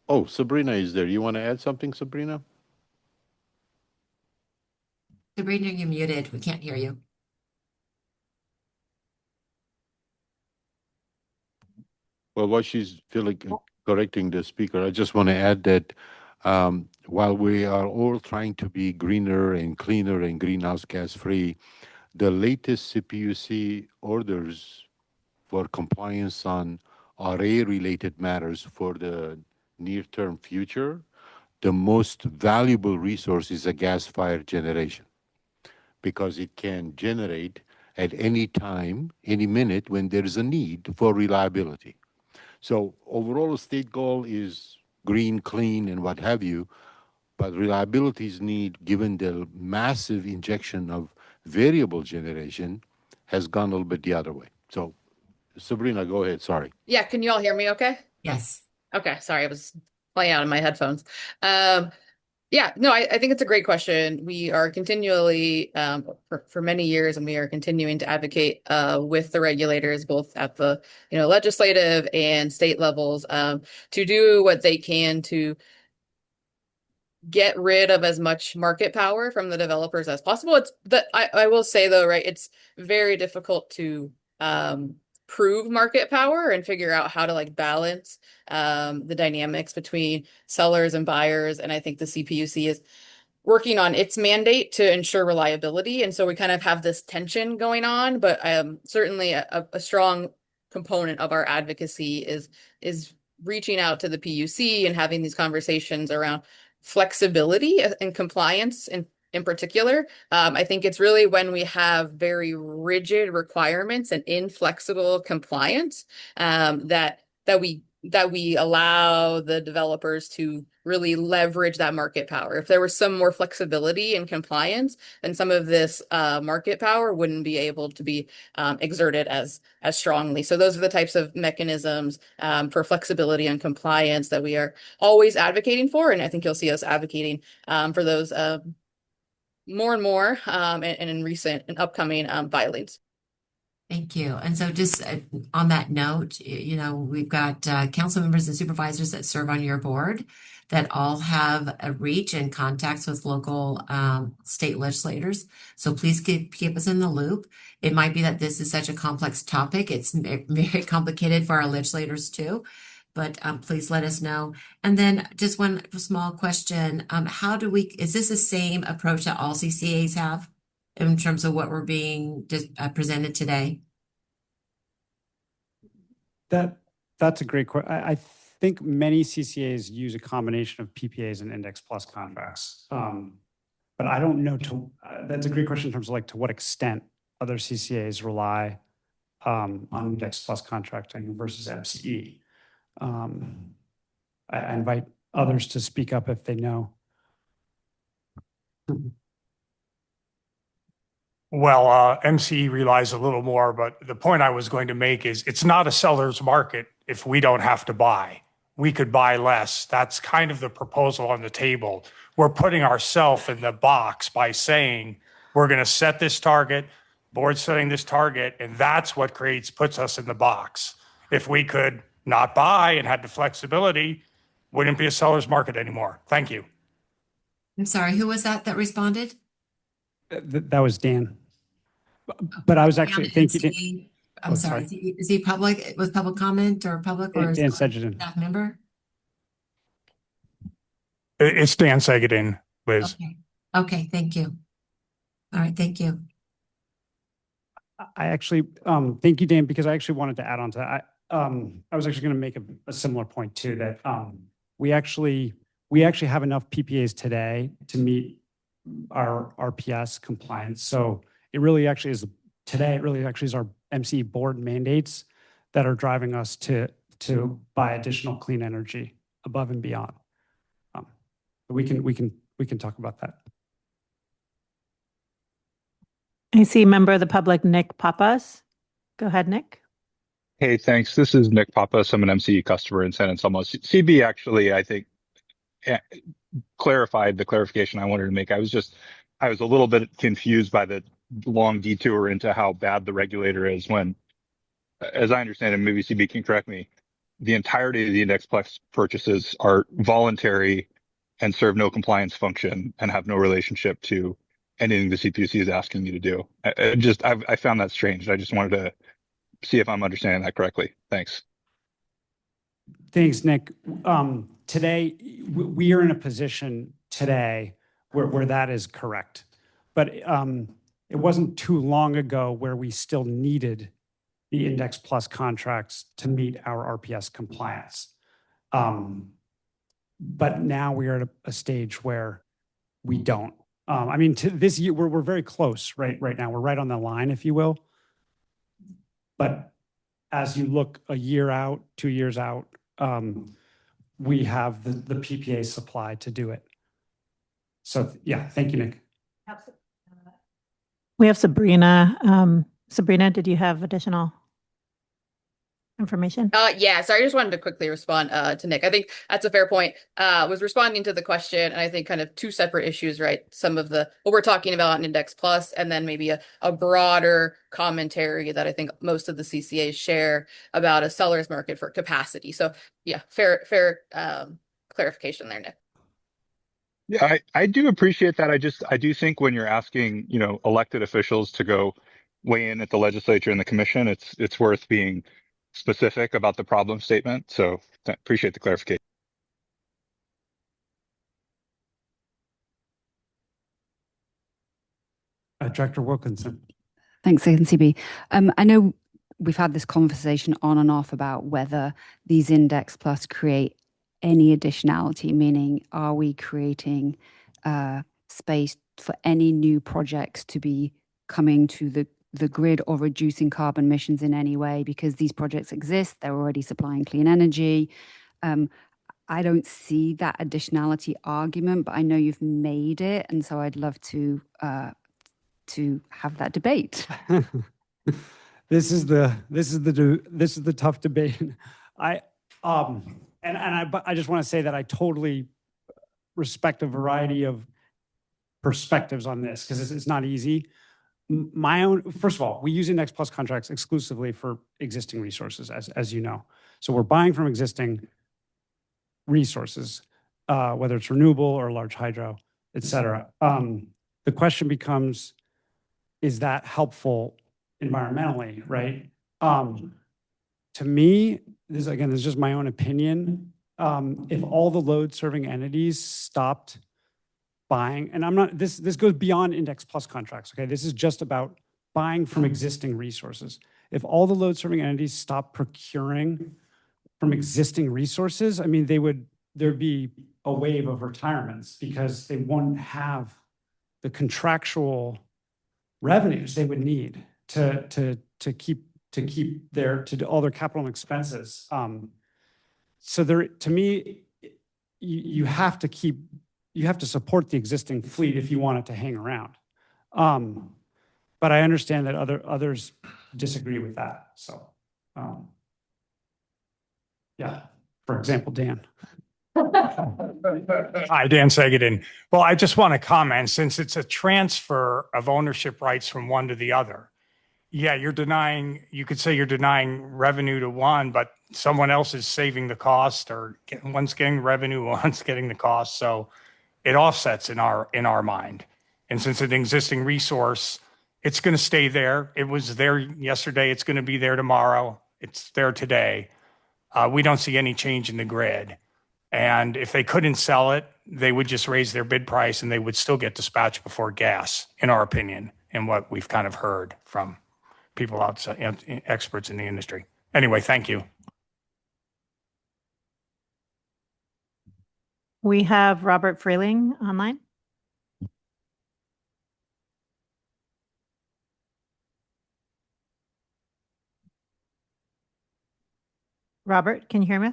B: oh, Sabrina is there. You want to add something, Sabrina?
O: Sabrina, you're muted. We can't hear you.
B: Well, while she's correcting the speaker, I just want to add that while we are all trying to be greener and cleaner and greenhouse gas free, the latest CPUC orders for compliance on RA-related matters for the near-term future, the most valuable resource is a gas-fired generation because it can generate at any time, any minute when there is a need for reliability. So overall, the state goal is green, clean, and what have you, but reliability is need, given the massive injection of variable generation, has gone a little bit the other way. So Sabrina, go ahead. Sorry.
P: Yeah, can you all hear me okay?
O: Yes.
P: Okay, sorry, I was playing out of my headphones. Yeah, no, I think it's a great question. We are continually, for many years, and we are continuing to advocate with the regulators, both at the legislative and state levels, to do what they can to get rid of as much market power from the developers as possible. It's that I will say though, right, it's very difficult to prove market power and figure out how to like balance the dynamics between sellers and buyers. And I think the CPUC is working on its mandate to ensure reliability. And so we kind of have this tension going on, but certainly a strong component of our advocacy is reaching out to the PUC and having these conversations around flexibility and compliance in particular. I think it's really when we have very rigid requirements and inflexible compliance that we allow the developers to really leverage that market power. If there was some more flexibility and compliance, then some of this market power wouldn't be able to be exerted as strongly. So those are the types of mechanisms for flexibility and compliance that we are always advocating for. And I think you'll see us advocating for those more and more and in recent and upcoming filings.
O: Thank you. And so just on that note, we've got council members and supervisors that serve on your board that all have a reach and contacts with local state legislators. So please keep us in the loop. It might be that this is such a complex topic. It's very complicated for our legislators too, but please let us know. And then just one small question. Is this the same approach that all CCAs have in terms of what we're being presented today?
C: That's a great question. I think many CCAs use a combination of PPAs and index plus contracts. But I don't know that's a great question in terms of like to what extent other CCAs rely on index plus contracting versus MCE. I invite others to speak up if they know.
F: Well, MCE relies a little more, but the point I was going to make is it's not a seller's market if we don't have to buy. We could buy less. That's kind of the proposal on the table. We're putting ourselves in the box by saying we're going to set this target, board setting this target, and that's what puts us in the box. If we could not buy and had the flexibility, wouldn't be a seller's market anymore. Thank you.
O: I'm sorry, who was that responded?
C: That was Dan. But I was actually thinking.
O: I'm sorry. Is he public with public comment or public or
C: Dan Segedin.
O: Staff member?
F: It's Dan Segedin, Liz.
O: Okay. Thank you. All right. Thank you.
C: I actually thank you, Dan, because I actually wanted to add on to that. I was actually going to make a similar point too, that we actually have enough PPAs today to meet our RPS compliance. So it really actually is our MCE board mandates that are driving us to buy additional clean energy above and beyond. We can talk about that.
A: I see member of the public, Nick Papas. Go ahead, Nick.
Q: Hey, thanks. This is Nick Pappas. I'm an MCE customer in San Anselmo. CB actually, I think, eh, clarified the clarification I wanted to make. I was a little bit confused by the long detour into how bad the regulator is when, as I understand it, maybe CB can correct me, the entirety of the Index Plus purchases are voluntary and serve no compliance function and have no relationship to anything the CPUC is asking you to do. I found that strange. I just wanted to see if I'm understanding that correctly. Thanks.
C: Thanks, Nick. Today, we are in a position today where that is correct. But it wasn't too long ago where we still needed the Index Plus contracts to meet our RPS compliance. But now we are at a stage where we don't. I mean, to this year, we're very close right now. We're right on the line, if you will. But as you look a year out, 2 years out, we have the PPA supply to do it. So yeah, thank you, Nick.
A: We have Sabrina. Sabrina, did you have additional information?
P: Yeah, sorry, I just wanted to quickly respond to Nick. I think that's a fair point. Was responding to the question, and I think kind of two separate issues, right? Some of what we're talking about in Index Plus, and then maybe a broader commentary that I think most of the CCAs share about a seller's market for capacity. So yeah, fair clarification there, Nick.
Q: Yeah, I do appreciate that. I do think when you're asking, elected officials to go weigh in at the legislature and the commission, it's worth being specific about the problem statement. So appreciate the clarification.
C: Director Wilkinson.
H: Thanks, CB. I know we've had this conversation on and off about whether these Index Plus create any additionality, meaning are we creating space for any new projects to be coming to the grid or reducing carbon emissions in any way? Because these projects exist, they're already supplying clean energy. I don't see that additionality argument, but I know you've made it, and so I'd love to have that debate.
C: This is the tough debate. I just want to say that I totally respect a variety of perspectives on this because it's not easy. First of all, we use Index Plus contracts exclusively for existing resources, as you know. So we're buying from existing resources, whether it's renewable or large hydro, et cetera. The question becomes, is that helpful environmentally, right? To me, this is just my own opinion. If all the load serving entities stopped buying, and I'm not, this goes beyond Index Plus contracts, okay? This is just about buying from existing resources. If all the load serving entities stopped procuring from existing resources, I mean, there'd be a wave of retirements because they wouldn't have the contractual revenues they would need to keep all their capital and expenses. So to me, you have to support the existing fleet if you want it to hang around. But I understand that others disagree with that. So, yeah, for example, Dan.
F: Hi, Dan Sagadin. Well, I just want to comment, since it's a transfer of ownership rights from one to the other. Yeah, you could say you're denying revenue to one, but someone else is saving the cost, or one's getting revenue, one's getting the cost. So it offsets in our mind. And since it's an existing resource, it's going to stay there. It was there yesterday. It's going to be there tomorrow. It's there today. We don't see any change in the grid. And if they couldn't sell it, they would just raise their bid price and they would still get dispatched before gas, in our opinion, and what we've kind of heard from people outside, experts in the industry. Anyway, thank you.
A: We have Robert Freeling online. Robert, can you hear me?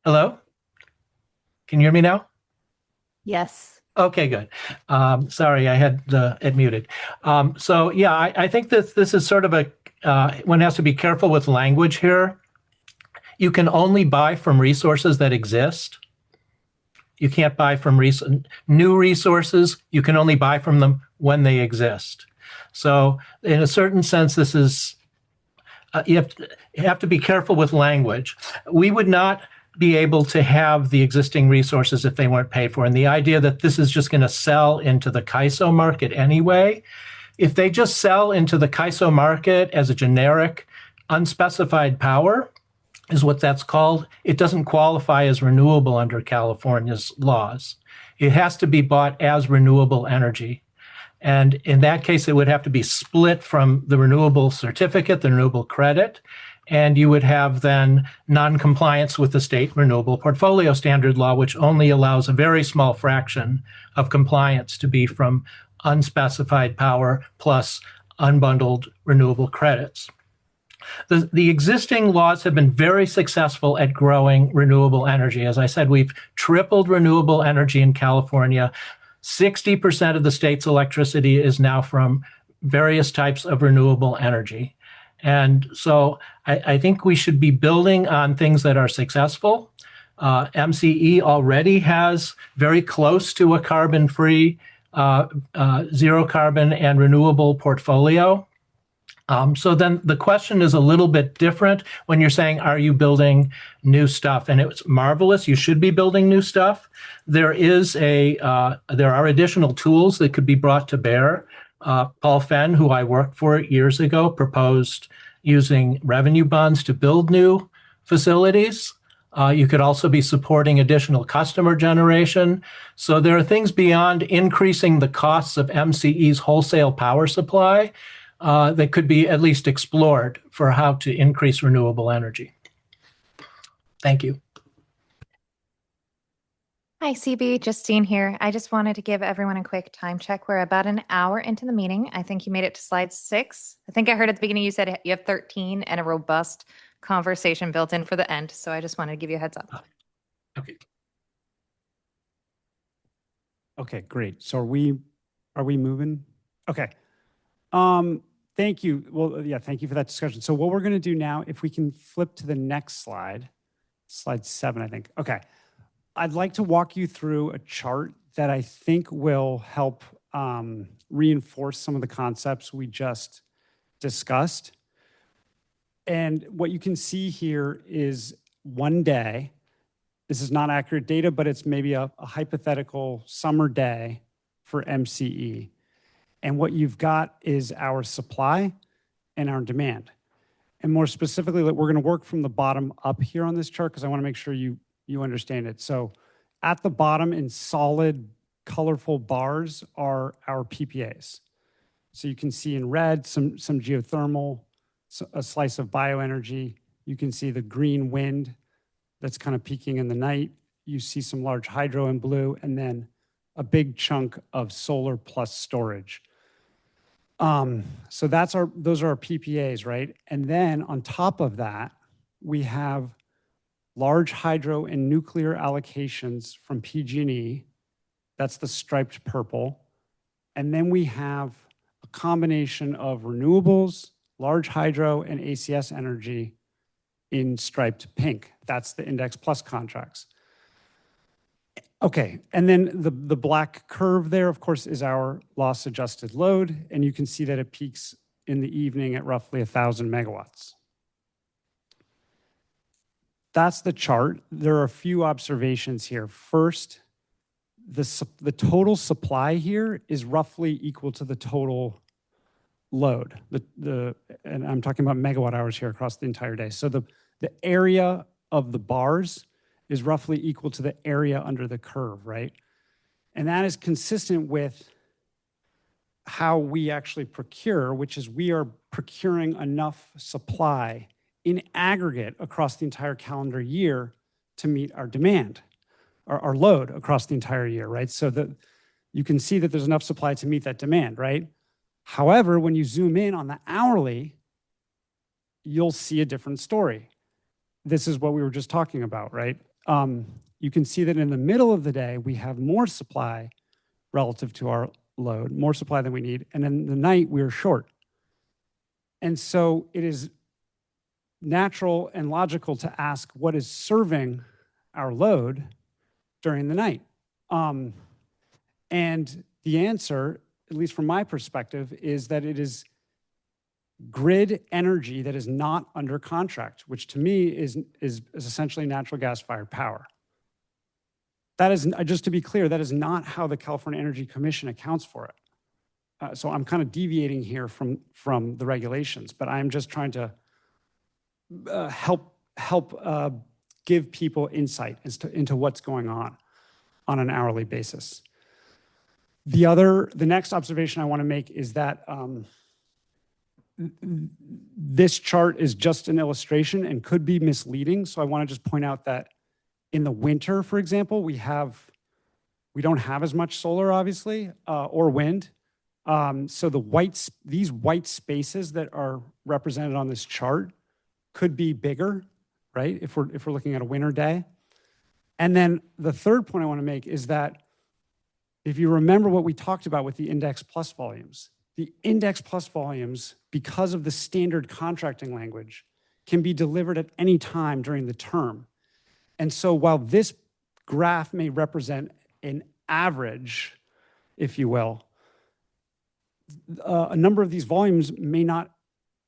K: Hello? Can you hear me now?
A: Yes.
K: Okay, good. Sorry, I had it muted. So yeah, I think that this is sort of one has to be careful with language here. You can only buy from resources that exist. You can't buy from new resources. You can only buy from them when they exist. So in a certain sense, this is, you have to be careful with language. We would not be able to have the existing resources if they weren't paid for. And the idea that this is just going to sell into the CAISO market anyway, if they just sell into the CAISO market as a generic unspecified power, is what that's called, it doesn't qualify as renewable under California's laws. It has to be bought as renewable energy. And in that case, it would have to be split from the renewable certificate, the renewable credit, and you would have then non-compliance with the state renewable portfolio standard law, which only allows a very small fraction of compliance to be from unspecified power plus unbundled renewable credits. The existing laws have been very successful at growing renewable energy. As I said, we've tripled renewable energy in California. 60% of the state's electricity is now from various types of renewable energy. And so I think we should be building on things that are successful. MCE already has very close to a carbon-free, zero carbon and renewable portfolio. So then the question is a little bit different when you're saying, are you building new stuff? And it's marvelous. You should be building new stuff. There are additional tools that could be brought to bear. Paul Fenn, who I worked for years ago, proposed using revenue bonds to build new facilities. You could also be supporting additional customer generation. So there are things beyond increasing the costs of MCE's wholesale power supply that could be at least explored for how to increase renewable energy. Thank you.
L: Hi, CB, Justine here. I just wanted to give everyone a quick time check. We're about an hour into the meeting. I think you made it to slide 6. I think I heard at the beginning you said you have 13 and a robust conversation built in for the end. So I just wanted to give you a heads up.
K: Okay.
C: Okay, great. So are we moving? Okay. Thank you. Well, yeah, thank you for that discussion. So what we're going to do now, if we can flip to the next slide, slide 7, I think. Okay. I'd like to walk you through a chart that I think will help reinforce some of the concepts we just discussed. And what you can see here is one day. This is not accurate data, but it's maybe a hypothetical summer day for MCE. And what you've got is our supply and our demand. And more specifically, we're going to work from the bottom up here on this chart because I want to make sure you understand it. So at the bottom in solid, colorful bars are our PPAs. So you can see in red some geothermal, a slice of bioenergy. You can see the green wind that's kind of peaking in the night. You see some large hydro in blue, and then a big chunk of solar plus storage. So those are our PPAs, right? And then on top of that, we have large hydro and nuclear allocations from PG&E. That's the striped purple. And then we have a combination of renewables, large hydro, and ACS energy in striped pink. That's the Index Plus contracts. Okay, and then the black curve there, of course, is our loss adjusted load, and you can see that it peaks in the evening at roughly 1,000 megawatts. That's the chart. There are a few observations here. First, the total supply here is roughly equal to the total load. And I'm talking about megawatt hours here across the entire day. So the area of the bars is roughly equal to the area under the curve, right? And that is consistent with how we actually procure, which is we are procuring enough supply in aggregate across the entire calendar year to meet our demand, our load across the entire year, right? So that you can see that there's enough supply to meet that demand, right? However, when you zoom in on the hourly, you'll see a different story. This is what we were just talking about, right? You can see that in the middle of the day, we have more supply relative to our load, more supply than we need. And in the night, we're short. And so it is natural and logical to ask what is serving our load during the night. And the answer, at least from my perspective, is that it is grid energy that is not under contract, which to me is essentially natural gas-fired power. That is, just to be clear, that is not how the California Energy Commission accounts for it. So I'm kind of deviating here from the regulations, but I'm just trying to help give people insight into what's going on an hourly basis. The next observation I want to make is that this chart is just an illustration and could be misleading. So I want to just point out that in the winter, for example, we don't have as much solar, obviously, or wind. So these white spaces that are represented on this chart could be bigger, right? If we're looking at a winter day. And then the third point I want to make is that if you remember what we talked about with the index plus volumes, the index plus volumes, because of the standard contracting language, can be delivered at any time during the term. And so while this graph may represent an average, if you will, a number of these volumes may not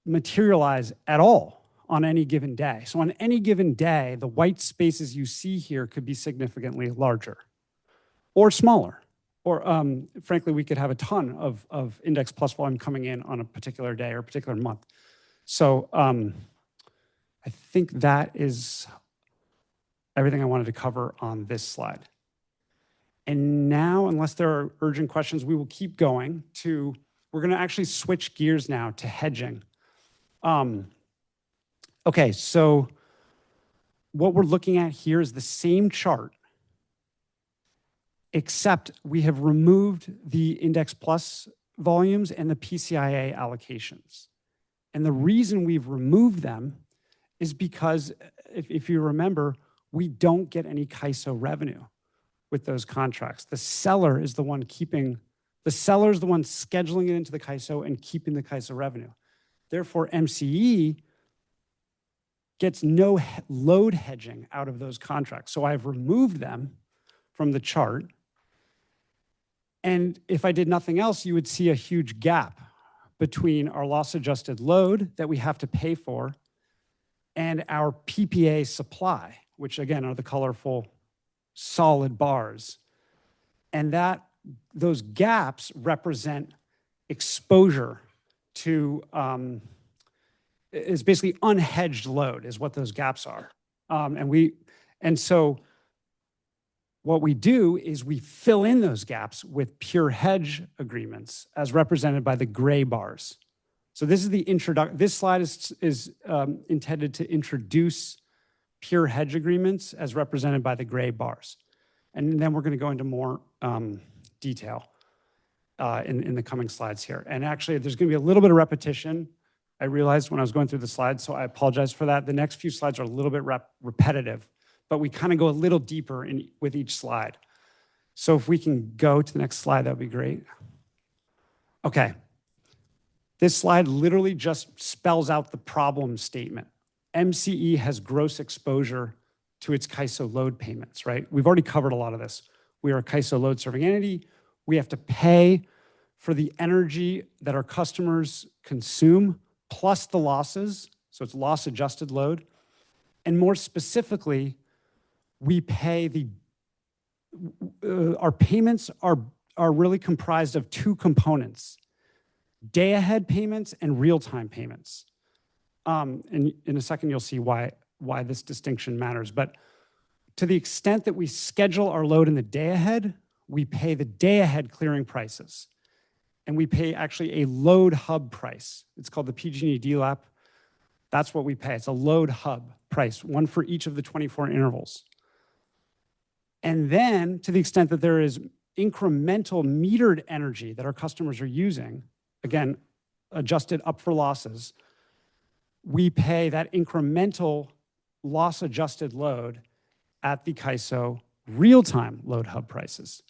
C: materialize at all on any given day. So on any given day, the white spaces you see here could be significantly larger or smaller. Or frankly, we could have a ton of index plus volume coming in on a particular day or a particular month. So I think that is everything I wanted to cover on this slide. And now, unless there are urgent questions, we will keep going to, we're going to actually switch gears now to hedging. Okay, so what we're looking at here is the same chart, except we have removed the index plus volumes and the PCIA allocations. And the reason we've removed them is because, if you remember, we don't get any CAISO revenue with those contracts. The seller is the one scheduling it into the CAISO and keeping the CAISO revenue. Therefore, MCE gets no load hedging out of those contracts. So I've removed them from the chart. And if I did nothing else, you would see a huge gap between our loss adjusted load that we have to pay for and our PPA supply, which again are the colorful solid bars. And those gaps represent exposure to, is basically unhedged load is what those gaps are. And so what we do is we fill in those gaps with pure hedge agreements as represented by the gray bars. So this is the this slide is intended to introduce pure hedge agreements as represented by the gray bars. And then we're going to go into more detail in the coming slides here. And actually, there's going to be a little bit of repetition. I realized when I was going through the slides, so I apologize for that. The next few slides are a little bit repetitive, but we kind of go a little deeper with each slide. So if we can go to the next slide, that would be great. Okay. This slide literally just spells out the problem statement. MCE has gross exposure to its CAISO load payments, right? We've already covered a lot of this. We are a CAISO load serving entity. We have to pay for the energy that our customers consume plus the losses. So it's loss adjusted load. And more specifically, we pay our payments are really comprised of two components: day ahead payments and real-time payments. And in a second, you'll see why this distinction matters. But to the extent that we schedule our load in the day ahead, we pay the day ahead clearing prices. And we pay actually a load hub price. It's called the PG&E DLAP. That's what we pay. It's a load hub price, one for each of the 24 intervals. And then to the extent that there is incremental metered energy that our customers are using, again, adjusted up for losses, we pay that incremental loss adjusted load at the CAISO real-time load hub prices.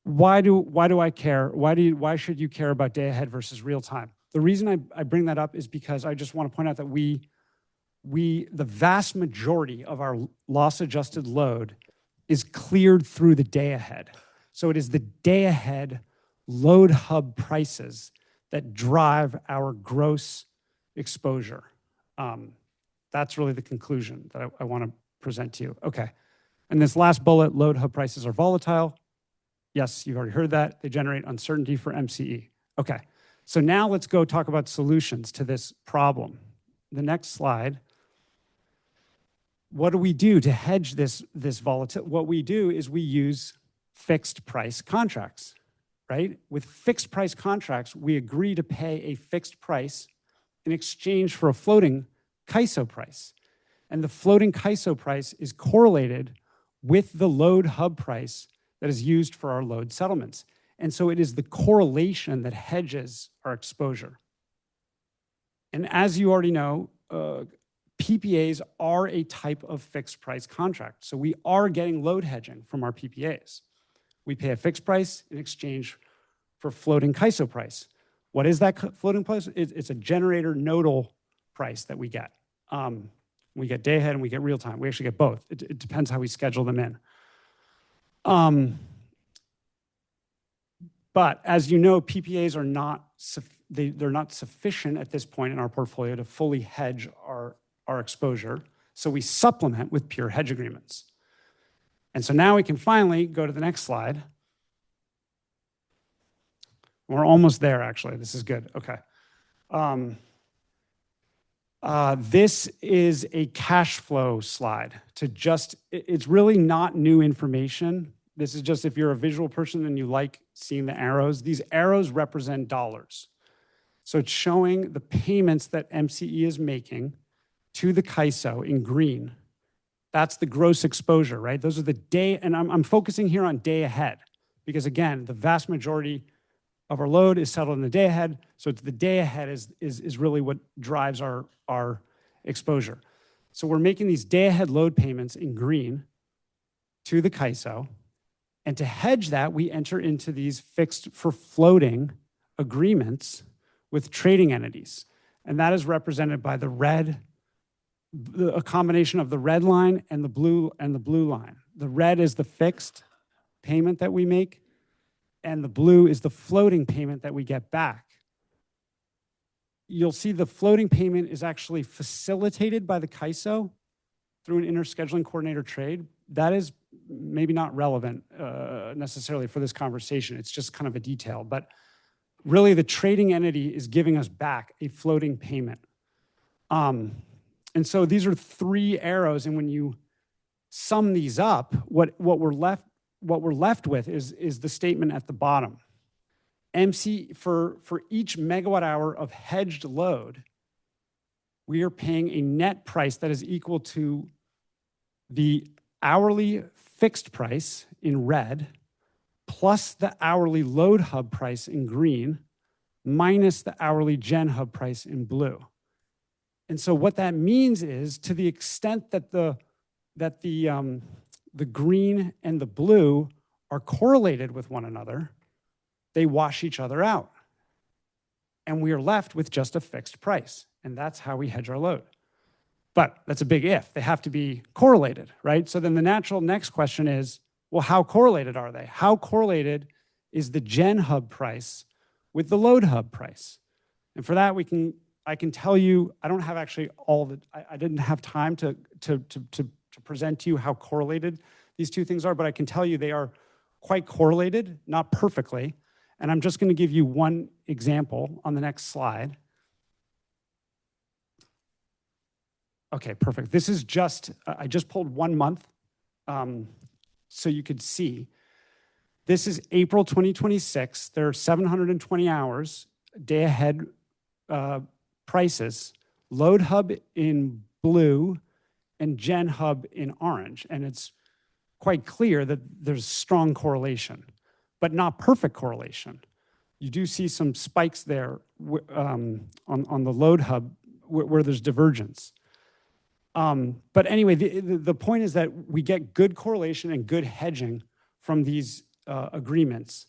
C: Why do I care? Why should you care about day ahead versus real time? The reason I bring that up is because I just want to point out that the vast majority of our loss adjusted load is cleared through the day ahead. So it is the day ahead load hub prices that drive our gross exposure. That's really the conclusion that I want to present to you. Okay. And this last bullet, load hub prices are volatile. Yes, you've already heard that. They generate uncertainty for MCE. Okay. So now let's go talk about solutions to this problem. The next slide. What do we do to hedge this volatility? What we do is we use fixed price contracts, right? With fixed price contracts, we agree to pay a fixed price in exchange for a floating CAISO price. And the floating CAISO price is correlated with the load hub price that is used for our load settlements. And so it is the correlation that hedges our exposure. And as you already know, PPAs are a type of fixed price contract. So we are getting load hedging from our PPAs. We pay a fixed price in exchange for floating CAISO price. What is that floating price? It's a generator nodal price that we get. We get day ahead and we get real time. We actually get both. It depends how we schedule them in. But as you know, PPAs are not they're not sufficient at this point in our portfolio to fully hedge our exposure. So we supplement with pure hedge agreements. And so now we can finally go to the next slide. We're almost there, actually. This is good. Okay. This is a cash flow slide it's really not new information. This is just if you're a visual person and you like seeing the arrows, these arrows represent dollars. So it's showing the payments that MCE is making to the CAISO in green. That's the gross exposure, right? Those are the day, and I'm focusing here on day ahead because again, the vast majority of our load is settled in the day ahead. So it's the day ahead is really what drives our exposure. So we're making these day ahead load payments in green to the CAISO. And to hedge that, we enter into these fixed for floating agreements with trading entities. And that is represented by the red, a combination of the red line and the blue line. The red is the fixed payment that we make, and the blue is the floating payment that we get back. You'll see the floating payment is actually facilitated by the CAISO through an interscheduling coordinator trade. That is maybe not relevant necessarily for this conversation. It's just kind of a detail, but really the trading entity is giving us back a floating payment. And so these are three arrows, and when you sum these up, what we're left with is the statement at the bottom. For each megawatt hour of hedged load, we are paying a net price that is equal to the hourly fixed price in red plus the hourly load hub price in green minus the hourly gen hub price in blue. And so what that means is, to the extent that the green and the blue are correlated with one another, they wash each other out. And we are left with just a fixed price. And that's how we hedge our load. But that's a big if. They have to be correlated, right? So then the natural next question is, well, how correlated are they? How correlated is the gen hub price with the load hub price? And for that, I can tell you, I don't have actually I didn't have time to present to you how correlated these two things are, but I can tell you they are quite correlated, not perfectly. And I'm just going to give you one example on the next slide. Okay, perfect. This is I just pulled 1 month so you could see. This is April 2026. There are 720 hours, day ahead prices, load hub in blue and gen hub in orange. And it's quite clear that there's strong correlation, but not perfect correlation. You do see some spikes there on the load hub where there's divergence. But anyway, the point is that we get good correlation and good hedging from these agreements.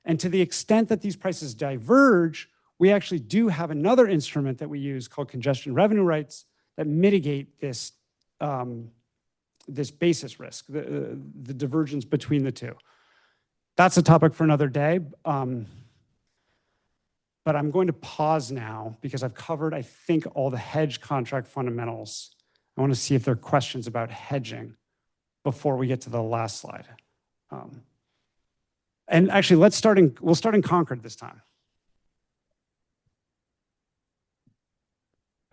C: And to the extent that these prices diverge, we actually do have another instrument that we use called congestion revenue rights that mitigate this, this basis risk, the divergence between the two. That's a topic for another day. But I'm going to pause now because I've covered, I think, all the hedge contract fundamentals. I want to see if there are questions about hedging before we get to the last slide. And actually, we'll start in Concord this time.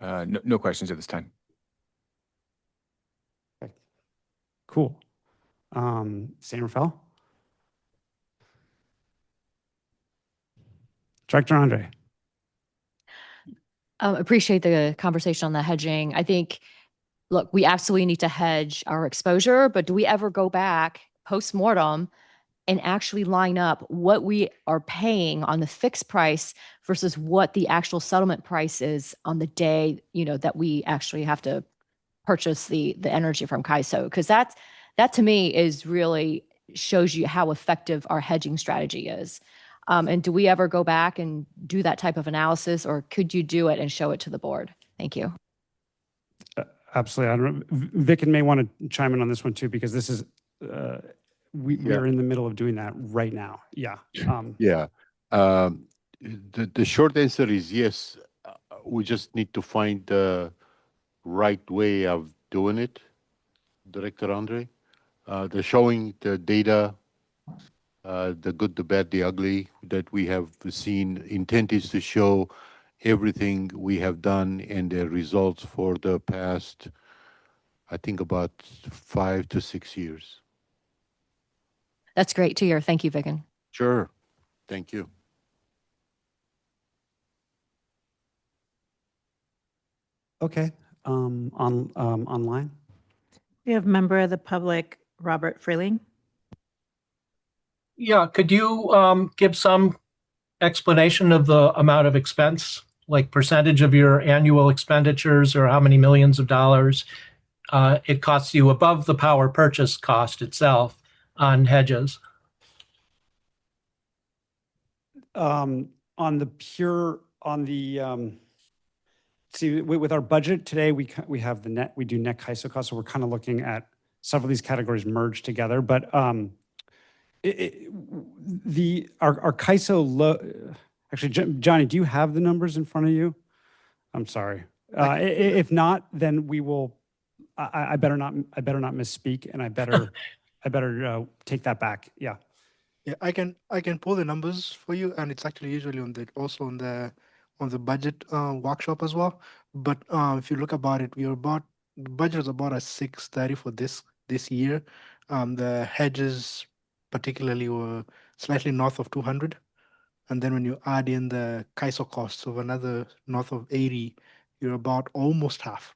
J: No questions at this time.
C: Okay. Cool. San Rafael? Director Andre.
E: Appreciate the conversation on the hedging. I think, look, we absolutely need to hedge our exposure, but do we ever go back post-mortem and actually line up what we are paying on the fixed price versus what the actual settlement price is on the day, that we actually have to purchase the energy from CAISO? Because that to me is really shows you how effective our hedging strategy is. And do we ever go back and do that type of analysis, or could you do it and show it to the board? Thank you.
C: Absolutely. I don't know. Vicken may want to chime in on this one too, because this is, we're in the middle of doing that right now. Yeah.
B: The short answer is yes. We just need to find the right way of doing it, Director Andre. The showing the data, the good, the bad, the ugly that we have seen. Intent is to show everything we have done and the results for the past, I think, about 5 to 6 years.
E: That's great to hear. Thank you, Vicken.
B: Sure. Thank you.
C: Okay. Online?
A: We have member of the public, Robert Freeling.
K: Yeah, could you give some explanation of the amount of expense, like percentage of your annual expenditures or how many millions of dollars it costs you above the power purchase cost itself on hedges?
C: See, with our budget today, we do net CAISO costs, so we're kind of looking at several of these categories merged together. But our CAISO actually, Johnny, do you have the numbers in front of you? I'm sorry. If not, then we will. I better not misspeak, and I better take that back. Yeah.
I: Yeah, I can pull the numbers for you, and it's actually usually on the budget workshop as well. But if you look about it, the budget is about a 630 for this year. The hedges particularly were slightly north of 200, and then when you add in the CAISO costs of another north of 80, you're about almost half.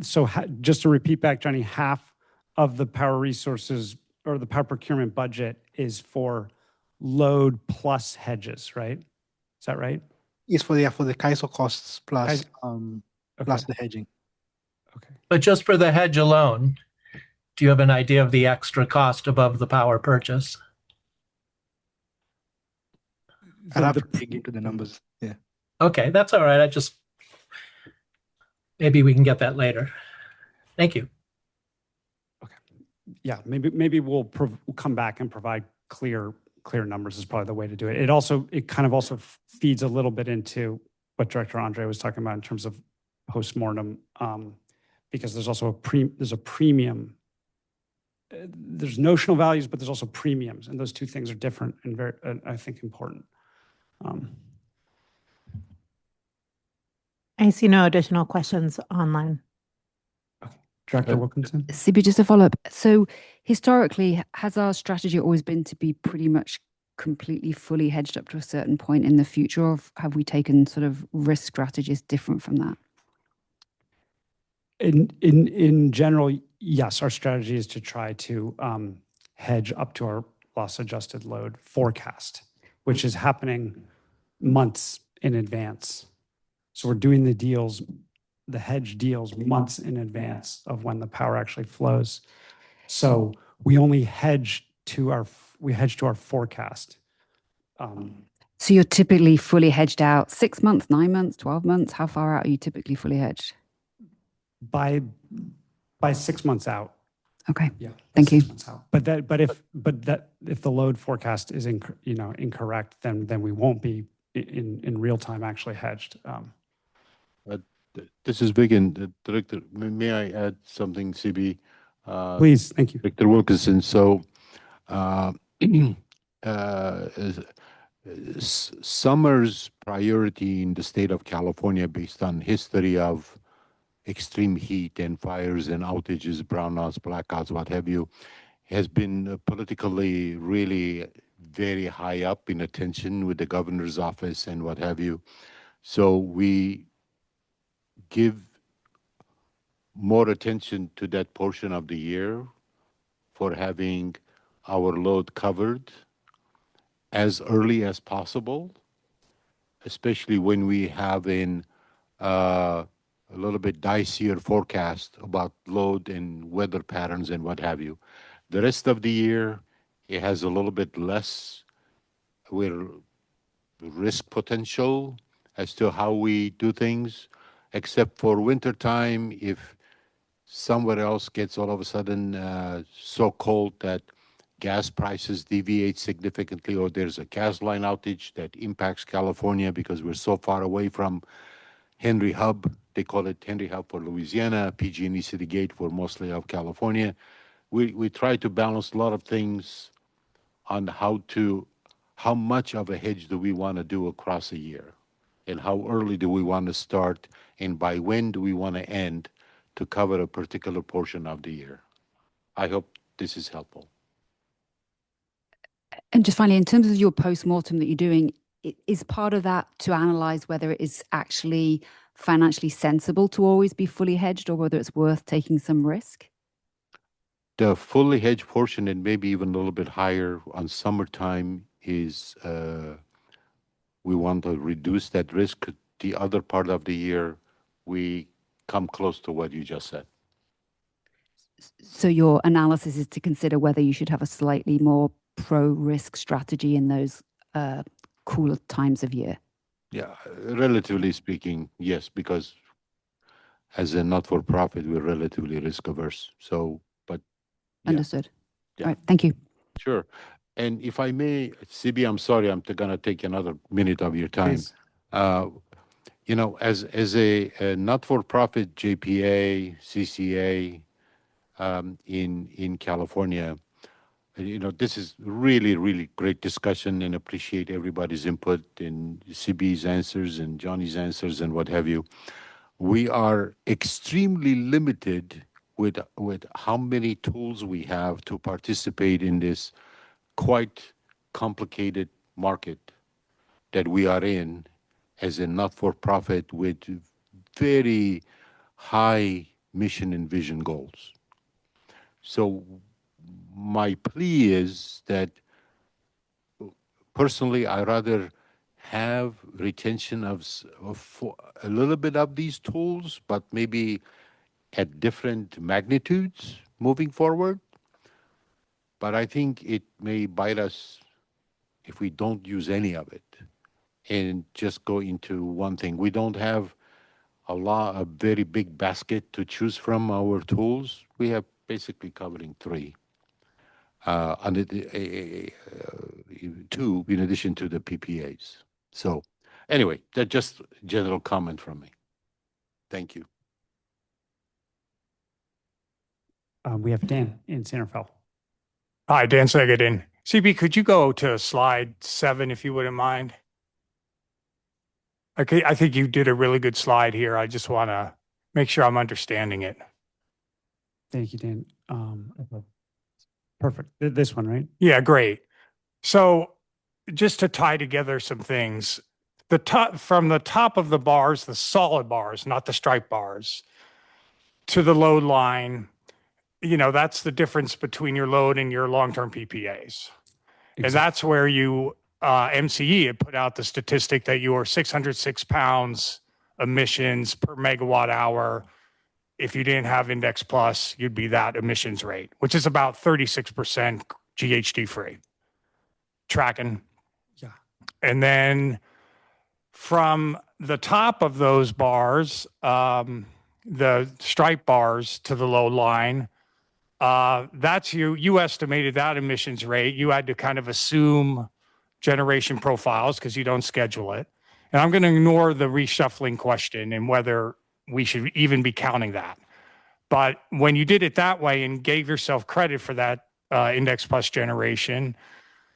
C: So just to repeat back, Johnny, half of the power resources or the power procurement budget is for load plus hedges, right? Is that right?
I: It's for the CAISO costs plus plus the hedging.
C: Okay.
K: But just for the hedge alone, do you have an idea of the extra cost above the power purchase?
I: I'd have to dig into the numbers. Yeah.
K: Okay, that's all right. Maybe we can get that later. Thank you.
C: Okay. Yeah, maybe we'll come back and provide clear numbers is probably the way to do it. It kind of also feeds a little bit into what Director Andre was talking about in terms of postmortem, because there's also a premium. There's notional values, but there's also premiums, and those two things are different and very, I think, important.
A: I see no additional questions online.
C: Director Wilkinson?
H: CB, just a follow-up. So historically, has our strategy always been to be pretty much completely fully hedged up to a certain point in the future, or have we taken sort of risk strategies different from that?
C: In general, yes, our strategy is to try to hedge up to our loss-adjusted load forecast, which is happening months in advance. So we're doing the hedge deals months in advance of when the power actually flows. So we only hedge to our forecast.
H: So you're typically fully hedged out 6 months, 9 months, 12 months. How far out are you typically fully hedged?
C: By 6 months out.
H: Okay.
C: Yeah.
H: Thank you.
C: 6 months out. But if the load forecast is incorrect, then we won't be in real time actually hedged.
B: This is big, and Director, may I add something, CB?
C: Please, thank you.
B: Director Wilkinson. So, summer's priority in the state of California, based on history of extreme heat and fires and outages, brownouts, blackouts, what have you, has been politically really very high up in attention with the governor's office and what have you. So we give more attention to that portion of the year for having our load covered as early as possible, especially when we have a little bit dicier forecast about load and weather patterns and what have you. The rest of the year, it has a little bit less risk potential as to how we do things, except for wintertime, if somewhere else gets all of a sudden so cold that gas prices deviate significantly, or there's a gas line outage that impacts California because we're so far away from Henry Hub. They call it Henry Hub for Louisiana, PG&E City Gate for mostly of California. We try to balance a lot of things on how much of a hedge do we want to do across a year, and how early do we want to start, and by when do we want to end to cover a particular portion of the year. I hope this is helpful.
H: And just finally, in terms of your post-mortem that you're doing, is part of that to analyze whether it is actually financially sensible to always be fully hedged, or whether it's worth taking some risk?
B: The fully hedged portion, and maybe even a little bit higher on summertime, is we want to reduce that risk. The other part of the year, we come close to what you just said.
H: So your analysis is to consider whether you should have a slightly more pro-risk strategy in those cooler times of year.
B: Yeah, relatively speaking, yes, because as a not-for-profit, we're relatively risk averse. So, but yeah.
H: Understood.
B: Yeah.
H: All right, thank you.
B: Sure. And if I may, CB, I'm sorry, I'm going to take another minute of your time.
C: Please.
B: As a not-for-profit JPA, CCA in California, this is really, really great discussion, and appreciate everybody's input and CB's answers and Johnny's answers and what have you. We are extremely limited with how many tools we have to participate in this quite complicated market that we are in as a not-for-profit with very high mission and vision goals. So my plea is that personally, I rather have retention of a little bit of these tools, but maybe at different magnitudes moving forward. But I think it may bite us if we don't use any of it and just go into one thing. We don't have a very big basket to choose from our tools. We have basically covering three. Two in addition to the PPAs. So anyway, that's just general comment from me. Thank you.
C: We have Dan in Santa Fe.
F: Hi, Dan Sagadin. CB, could you go to slide 7 if you wouldn't mind? Okay, I think you did a really good slide here. I just want to make sure I'm understanding it.
C: Thank you, Dan. Perfect. This one, right?
F: Yeah, great. So just to tie together some things, from the top of the bars, the solid bars, not the stripe bars, to the load line, that's the difference between your load and your long-term PPAs. Exactly. And that's where you, MCE had put out the statistic that your 606 pounds emissions per megawatt hour if you didn't have Index Plus, you'd be that emissions rate, which is about 36% GHG free. Tracking.
C: Yeah.
F: And then from the top of those bars, the stripe bars to the low line, that's you estimated that emissions rate. You had to kind of assume generation profiles because you don't schedule it. And I'm going to ignore the reshuffling question and whether we should even be counting that. But when you did it that way and gave yourself credit for that Index Plus generation,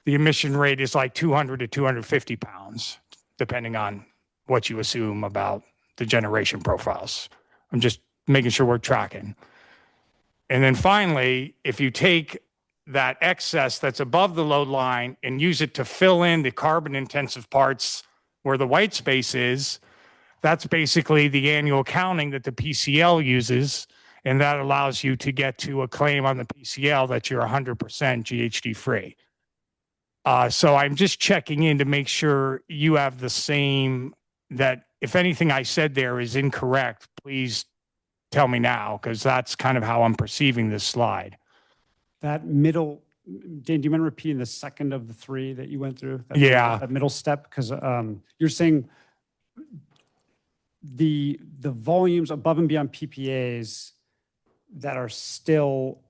F: the emission rate is like 200 to 250 pounds, depending on what you assume about the generation profiles. I'm just making sure we're tracking. And then finally, if you take that excess that's above the load line and use it to fill in the carbon intensive parts where the white space is, that's basically the annual counting that the PCL uses. And that allows you to get to a claim on the PCL that you're 100% GHG free. So I'm just checking in to make sure you have the same, that if anything I said there is incorrect, please tell me now, because that's kind of how I'm perceiving this slide.
C: That middle, Dan, do you mind repeating the second of the three that you went through? That middle step, because you're saying the volumes above and beyond PPAs that are still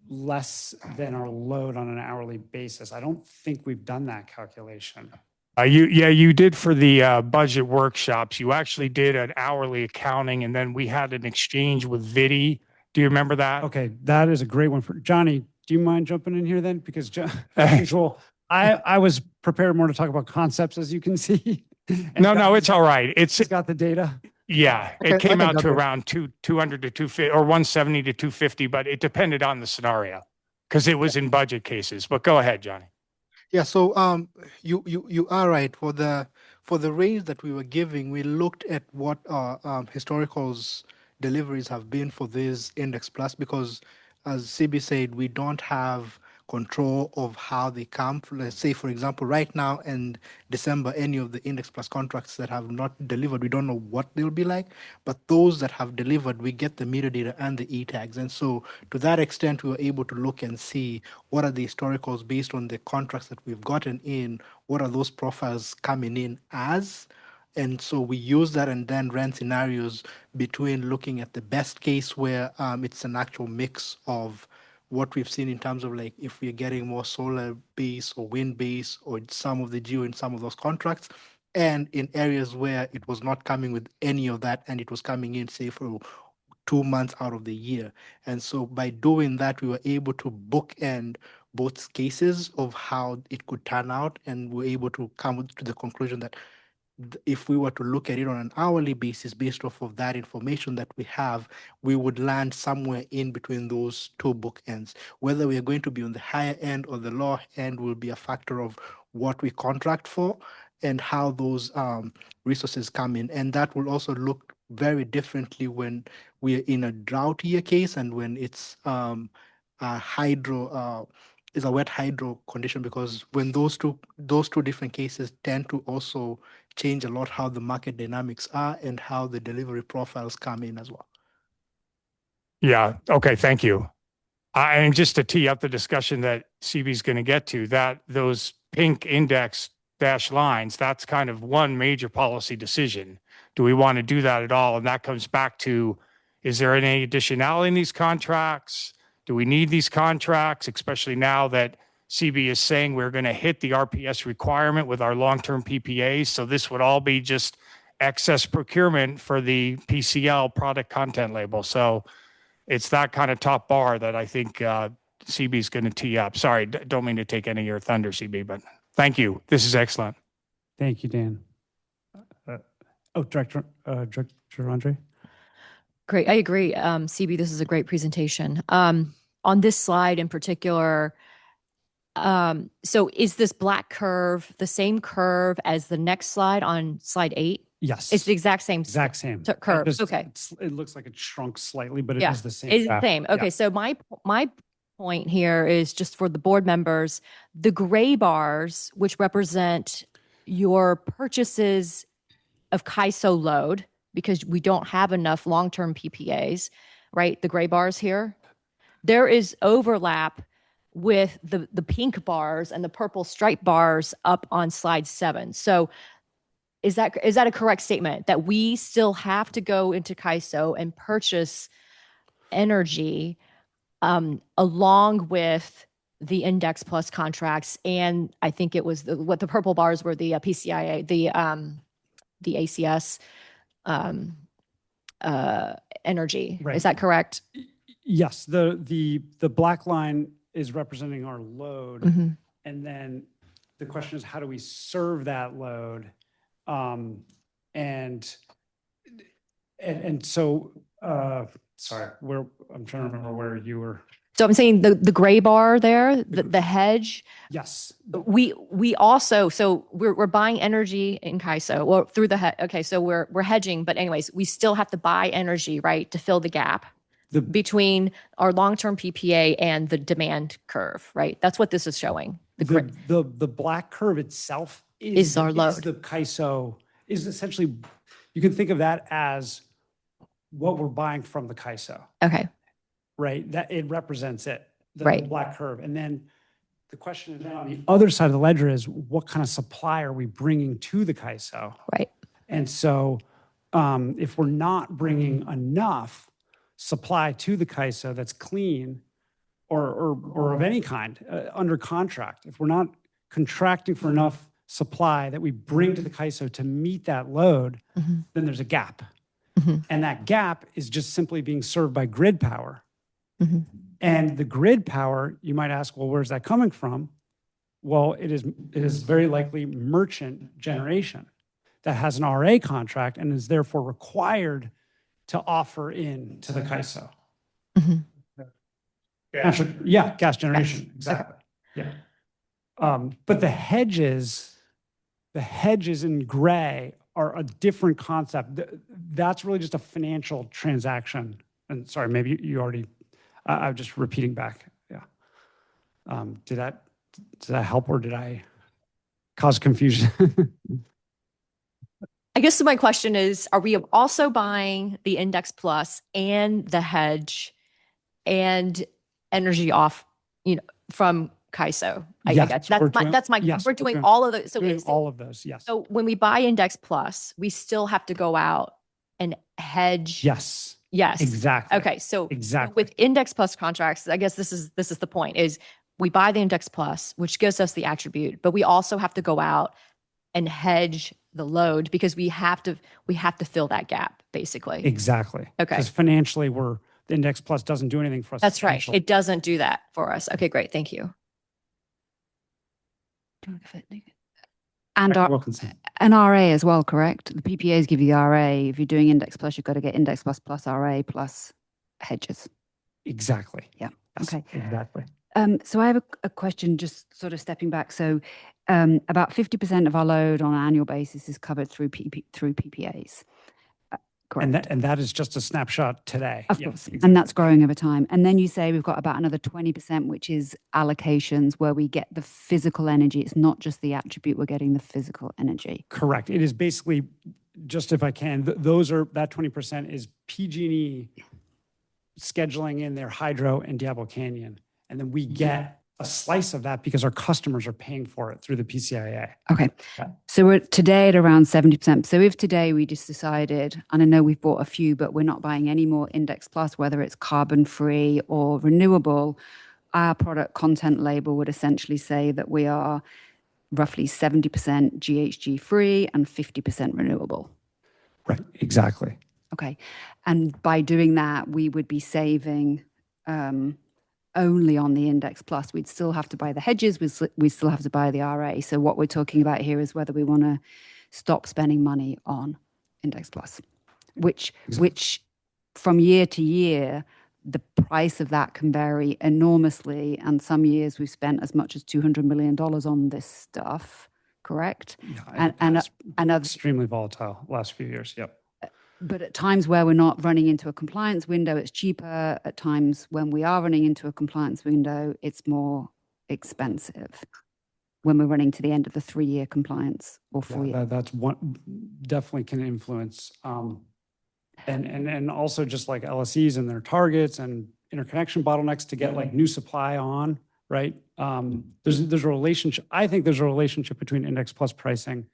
C: less than our load on an hourly basis. I don't think we've done that calculation.
F: You did for the budget workshops. You actually did an hourly accounting, and then we had an exchange with Vidi. Do you remember that?
C: Okay, that is a great one for Johnny. Do you mind jumping in here then? Because as usual, I was prepared more to talk about concepts, as you can see.
F: No, it's all right. It's
C: got the data.
F: Yeah,
C: Okay,
F: it came
C: I
F: out
C: can
F: to
C: jump in.
F: around 200 to 250 or 170 to 250, but it depended on the scenario because it was in budget cases. But go ahead, Johnny.
I: Yeah, so you are right. For the range that we were giving, we looked at what our historicals deliveries have been for this Index Plus, because as CB said, we don't have control of how they come. Let's say, for example, right now in December, any of the Index Plus contracts that have not delivered, we don't know what they'll be like. But those that have delivered, we get the meter data and the e-tags. And so to that extent, we were able to look and see what are the historicals based on the contracts that we've gotten in, what are those profiles coming in as. And so we use that and then ran scenarios between looking at the best case where it's an actual mix of what we've seen in terms of like if we're getting more solar base or wind base or some of the geo in some of those contracts, and in areas where it was not coming with any of that and it was coming in, say, for 2 months out of the year. And so by doing that, we were able to bookend both cases of how it could turn out, and we're able to come to the conclusion that if we were to look at it on an hourly basis based off of that information that we have, we would land somewhere in between those two bookends. Whether we are going to be on the higher end or the lower end will be a factor of what we contract for and how those resources come in. And that will also look very differently when we are in a drought year case and when it's a hydro is a wet hydro condition, because when those two different cases tend to also change a lot how the market dynamics are and how the delivery profiles come in as well.
F: Yeah. Okay. Thank you. And just to tee up the discussion that CB is going to get to, that those pink index dash lines, that's kind of one major policy decision. Do we want to do that at all? And that comes back to, is there any additionality in these contracts? Do we need these contracts, especially now that CB is saying we're going to hit the RPS requirement with our long-term PPAs? So this would all be just excess procurement for the PCL product content label. So it's that kind of top bar that I think CB is going to tee up. Sorry, don't mean to take any of your thunder, CB, but thank you. This is excellent.
C: Thank you, Dan. Director Andre.
E: Great. I agree. CB, this is a great presentation. On this slide in particular, so is this black curve the same curve as the next slide on slide 8?
C: Yes.
E: It's the exact same curve. Okay.
C: It looks like it shrunk slightly, but it
E: Yeah,
C: is the same.
E: it's the same. Okay.
C: Yeah.
E: So my point here is just for the board members, the gray bars, which represent your purchases of CAISO load, because we don't have enough long-term PPAs, right? The gray bars here. There is overlap with the pink bars and the purple stripe bars up on slide 7. So is that a correct statement that we still have to go into CAISO and purchase energy along with the Index Plus contracts? And I think it was what the purple bars were, the PCIA, the ACS energy.
C: Right.
E: Is that correct?
C: Yes, the black line is representing our load.
E: Mhm.
C: And then the question is, how do we serve that load? And so, sorry, I'm trying to remember where you were.
E: So I'm saying the gray bar there, the hedge.
C: Yes.
E: We also, so we're buying energy in CAISO, well, through okay, so we're hedging, but anyways, we still have to buy energy, right, to fill the gap between our long-term PPA and the demand curve, right? That's what this is showing.
C: The black curve itself
E: Is our load.
C: Is the CAISO, is essentially, you can think of that as what we're buying from the CAISO.
E: Okay.
C: Right, that it represents it, the
E: Right.
C: black curve. And then the question is, then on the other side of the ledger is, what kind of supply are we bringing to the CAISO?
E: Right.
C: And so if we're not bringing enough supply to the CAISO that's clean or of any kind under contract, if we're not contracting for enough supply that we bring to the CAISO to meet that load, then there's a gap. And that gap is just simply being served by grid power. And the grid power, you might ask, well, where's that coming from? Well, it is very likely merchant generation that has an RA contract and is therefore required to offer in to the CAISO. Gas generation, exactly. Yeah. But the hedges in gray are a different concept. That's really just a financial transaction. And sorry, maybe you already, I'm just repeating back. Yeah. Did that help, or did I cause confusion?
E: I guess my question is, are we also buying the Index Plus and the hedge and energy off, from CAISO?
C: Yes,
E: We're doing all of those.
C: Doing all of those, yes.
E: So when we buy Index Plus, we still have to go out and hedge.
C: Yes.
E: Yes.
C: Exactly.
E: Okay. So
C: exactly.
E: with Index Plus contracts, I guess this is the point, is we buy the Index Plus, which gives us the attribute, but we also have to go out and hedge the load because we have to fill that gap, basically.
C: Exactly.
E: Okay.
C: Because financially, the Index Plus doesn't do anything for us.
E: That's right. It doesn't do that for us. Okay, great. Thank you.
H: And an RA as well, correct? The PPAs give you the RA. If you're doing Index Plus, you've got to get Index Plus plus RA plus hedges.
C: Exactly.
H: Yeah.
C: Yes,
H: Okay.
C: exactly.
H: So I have a question, just sort of stepping back. So about 50% of our load on an annual basis is covered through PPAs. Correct.
C: And that is just a snapshot today.
H: Of course. Exactly. And that's growing over time. And then you say we've got about another 20%, which is allocations where we get the physical energy. It's not just the attribute, we're getting the physical energy.
C: Correct. It is basically, just if I can, that 20% is PG&E scheduling in their hydro and Diablo Canyon. And then we get a slice of that because our customers are paying for it through the PCIA.
H: Okay. So we're today at around 70%. So if today we just decided, and I know we've bought a few, but we're not buying any more Index Plus, whether it's carbon free or renewable, our product content label would essentially say that we are roughly 70% GHG free and 50% renewable.
C: Right. Exactly.
H: Okay. And by doing that, we would be saving only on the Index Plus. We'd still have to buy the hedges. We still have to buy the RA. So what we're talking about here is whether we want to stop spending money on Index Plus, which from year to year, the price of that can vary enormously. And some years we've spent as much as $200 million on this stuff, correct?
C: Yeah, and extremely volatile last few years. Yep.
H: But at times where we're not running into a compliance window, it's cheaper. At times when we are running into a compliance window, it's more expensive when we're running to the end of the 3-year compliance or 4-year.
C: That's one, definitely can influence And also just like LSEs and their targets and interconnection bottlenecks to get like new supply on, right? There's a relationship. I think there's a relationship between index plus pricing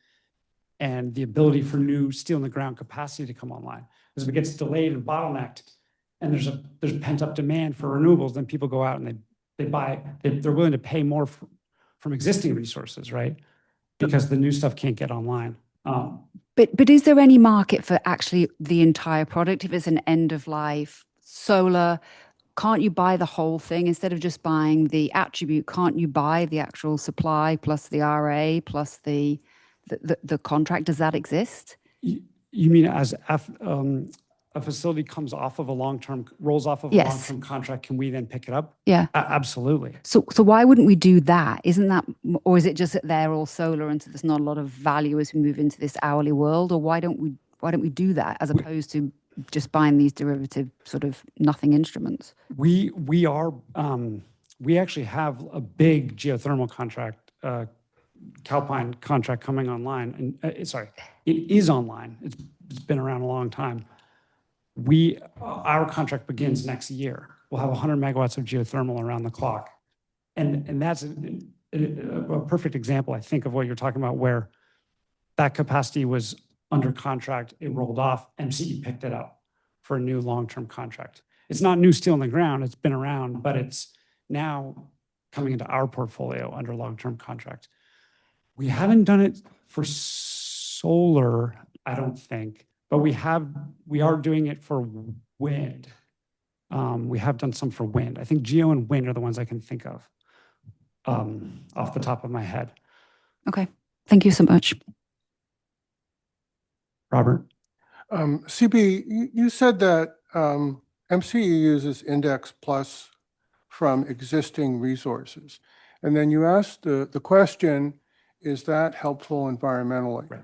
C: and the ability for new steel in the ground capacity to come online. Because if it gets delayed and bottlenecked, and there's pent up demand for renewables, then people go out and they're willing to pay more from existing resources, right? Because the new stuff can't get online.
H: But is there any market for actually the entire product? If it's an end of life solar, can't you buy the whole thing instead of just buying the attribute? Can't you buy the actual supply plus the RA plus the contract? Does that exist?
C: You mean as a facility comes off of a rolls off of a long-term contract, can we then pick it up?
H: Yeah.
C: Absolutely.
H: So why wouldn't we do that? Isn't that, or is it just that they're all solar and so there's not a lot of value as we move into this hourly world? Or why don't we do that as opposed to just buying these derivative sort of nothing instruments?
C: We actually have a big geothermal contract, Calpine contract coming online, and it is online. It's been around a long time. Our contract begins next year. We'll have 100 megawatts of geothermal around the clock, and that's a perfect example, I think, of what you're talking about, where that capacity was under contract, it rolled off, MCE picked it up for a new long-term contract. It's not new steel in the ground, it's been around, but it's now coming into our portfolio under long-term contract. We haven't done it for solar, I don't think, but we are doing it for wind. We have done some for wind. I think geo and wind are the ones I can think of off the top of my head.
H: Okay, thank you so much.
C: Robert?
R: CB, you said that MCE uses index plus from existing resources. And then you asked the question, is that helpful environmentally?
C: Right.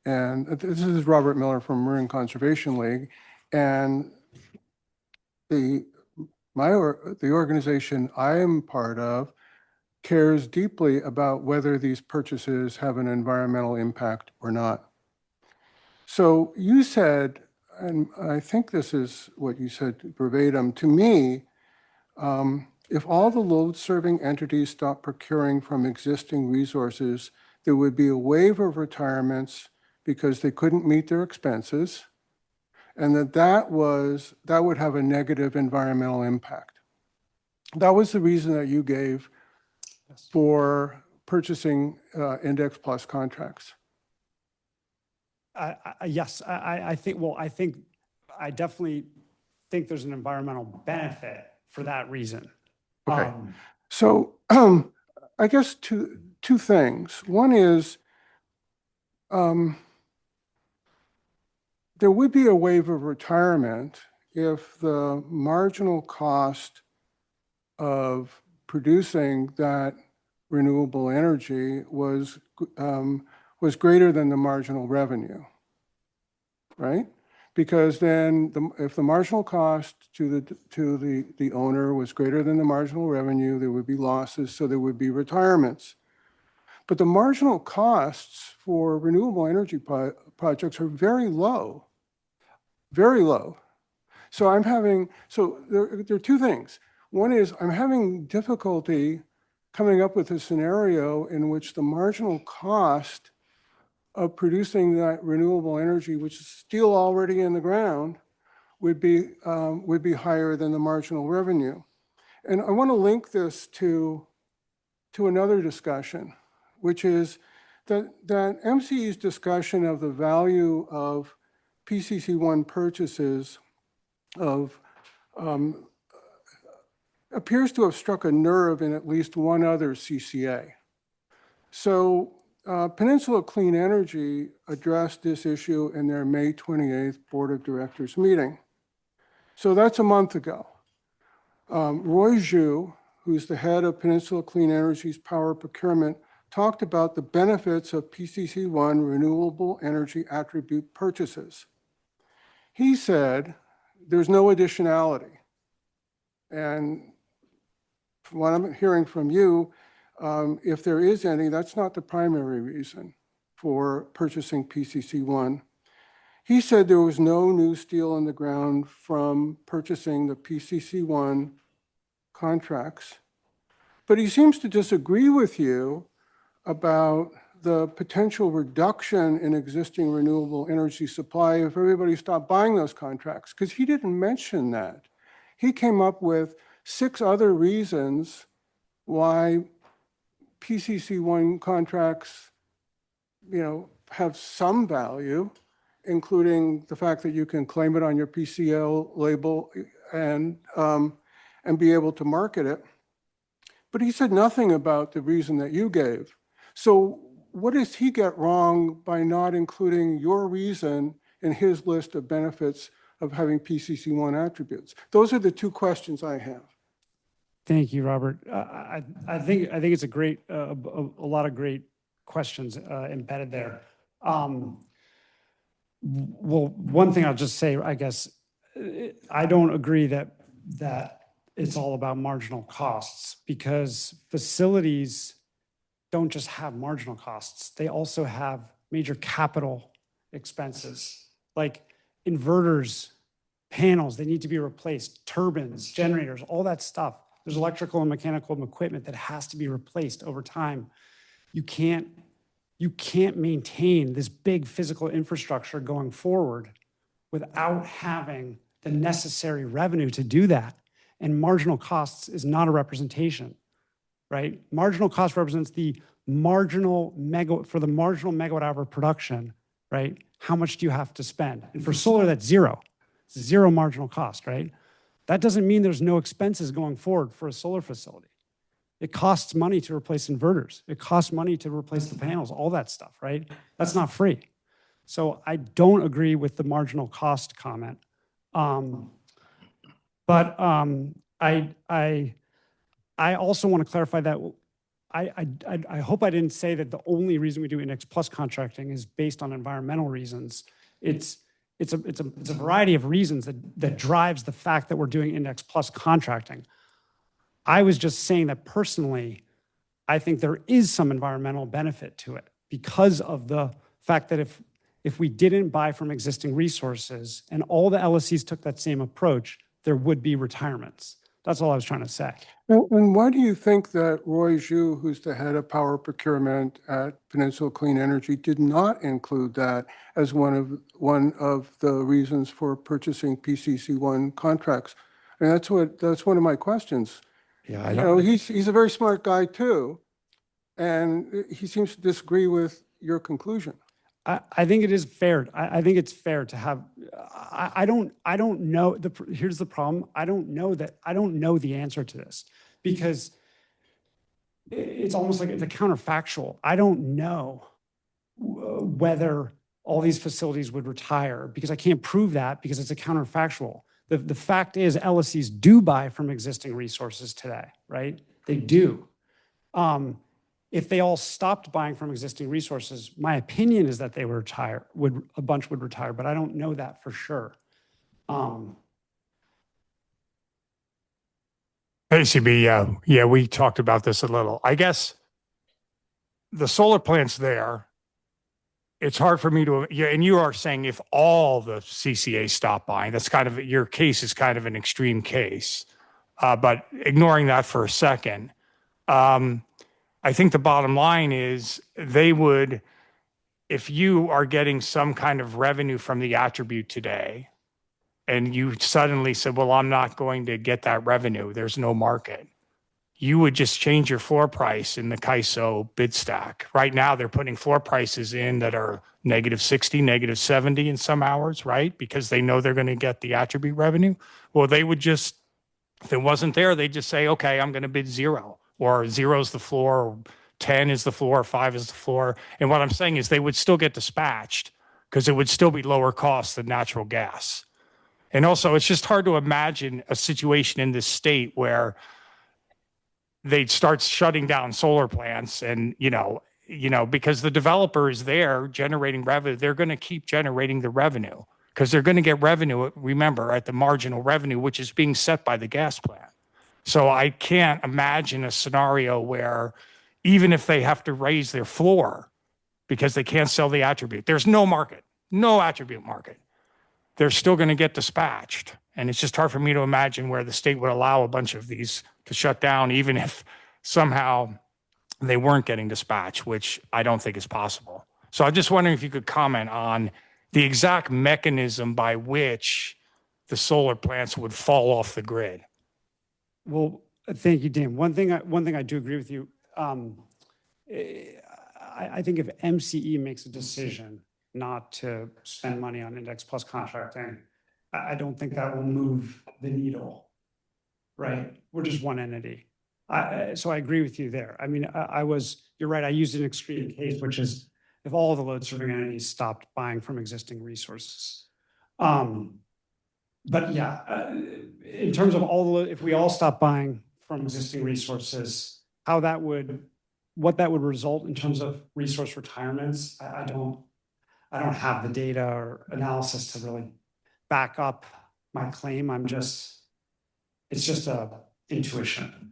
R: And this is Robert Miller from Marine Conservation League. And the organization I am part of cares deeply about whether these purchases have an environmental impact or not. So you said, and I think this is what you said verbatim to me, if all the load-serving entities stop procuring from existing resources, there would be a wave of retirements because they couldn't meet their expenses, and that would have a negative environmental impact. That was the reason that you gave for purchasing index plus contracts.
C: Yes, I definitely think there's an environmental benefit for that reason.
R: Okay. So I guess two things. One is there would be a wave of retirement if the marginal cost of producing that renewable energy was greater than the marginal revenue, right? Because then if the marginal cost to the owner was greater than the marginal revenue, there would be losses, so there would be retirements. But the marginal costs for renewable energy projects are very low, very low. So there are two things. One is I'm having difficulty coming up with a scenario in which the marginal cost of producing that renewable energy, which is still already in the ground, would be higher than the marginal revenue. And I want to link this to another discussion, which is that MCE's discussion of the value of PCC1 purchases appears to have struck a nerve in at least one other CCA. So Peninsula Clean Energy addressed this issue in their May 28th Board of Directors meeting. So that's a month ago. Roy Zhu, who's the head of Peninsula Clean Energy's power procurement, talked about the benefits of PCC1 renewable energy attribute purchases. He said there's no additionality. And from what I'm hearing from you, if there is any, that's not the primary reason for purchasing PCC1. He said there was no new steel in the ground from purchasing the PCC1 contracts, but he seems to disagree with you about the potential reduction in existing renewable energy supply if everybody stopped buying those contracts, because he didn't mention that. He came up with 6 other reasons why PCC1 contracts, have some value, including the fact that you can claim it on your PCL label and be able to market it. But he said nothing about the reason that you gave. So what does he get wrong by not including your reason in his list of benefits of having PCC1 attributes? Those are the 2 questions I have.
C: Thank you, Robert. I think it's a great, a lot of great questions embedded there. Well, one thing I'll just say, I guess, I don't agree that it's all about marginal costs, because facilities don't just have marginal costs. They also have major capital expenses, like inverters, panels, they need to be replaced, turbines, generators, all that stuff. There's electrical and mechanical equipment that has to be replaced over time. You can't maintain this big physical infrastructure going forward without having the necessary revenue to do that. And marginal costs is not a representation, right? Marginal cost represents the marginal megawatt hour production, right? How much do you have to spend? And for solar, that's zero. It's zero marginal cost, right? That doesn't mean there's no expenses going forward for a solar facility. It costs money to replace inverters. It costs money to replace the panels, all that stuff, right? That's not free. So I don't agree with the marginal cost comment. But I also want to clarify that I hope I didn't say that the only reason we do index plus contracting is based on environmental reasons. It's a variety of reasons that drives the fact that we're doing index plus contracting. I was just saying that personally, I think there is some environmental benefit to it because of the fact that if we didn't buy from existing resources and all the LSCs took that same approach, there would be retirements. That's all I was trying to say.
R: And why do you think that Roy Zhu, who's the head of power procurement at Peninsula Clean Energy, did not include that as one of the reasons for purchasing PCC1 contracts? I mean, that's one of my questions.
C: Yeah,
R: he's a very smart guy too, and he seems to disagree with your conclusion.
C: I think it is fair. I think it's fair to have. I don't know. Here's the problem. I don't know the answer to this because it's almost like it's a counterfactual. I don't know whether all these facilities would retire because I can't prove that because it's a counterfactual. The fact is LSCs do buy from existing resources today, right? They do. If they all stopped buying from existing resources, my opinion is that they would retire, a bunch would retire, but I don't know that for sure.
F: Hey, CB, yeah, we talked about this a little. I guess the solar plant's there. It's hard for me to, and you are saying if all the CCAs stop buying, that's kind of, your case is kind of an extreme case. But ignoring that for a second, I think the bottom line is they would, if you are getting some kind of revenue from the attribute today, and you suddenly said, well, I'm not going to get that revenue, there's no market, you would just change your floor price in the CAISO bid stack. Right now, they're putting floor prices in that are -60, -70 in some hours, right? Because they know they're going to get the attribute revenue. Well, they would just, if it wasn't there, they'd just say, okay, I'm going to bid 0. Or 0 is the floor, or 10 is the floor, or 5 is the floor. And what I'm saying is they would still get dispatched because it would still be lower cost than natural gas. And also, it's just hard to imagine a situation in this state where they'd start shutting down solar plants and, because the developer is there generating revenue, they're going to keep generating the revenue because they're going to get revenue, remember, at the marginal revenue, which is being set by the gas plant. So I can't imagine a scenario where even if they have to raise their floor because they can't sell the attribute, there's no market. no attribute market. They're still going to get dispatched. And it's just hard for me to imagine where the state would allow a bunch of these to shut down, even if somehow they weren't getting dispatched, which I don't think is possible. So I'm just wondering if you could comment on the exact mechanism by which the solar plants would fall off the grid.
C: Well, thank you, Dan. One thing I do agree with you. I think if MCE makes a decision not to spend money on index plus contracting, I don't think that will move the needle, right? We're just one entity. So I agree with you there. I mean, you're right, I used an extreme case, which is if all of the load serving entities stopped buying from existing resources. But yeah, in terms of if we all stop buying from existing resources, what that would result in terms of resource retirements, I don't have the data or analysis to really back up my claim. It's just a intuition.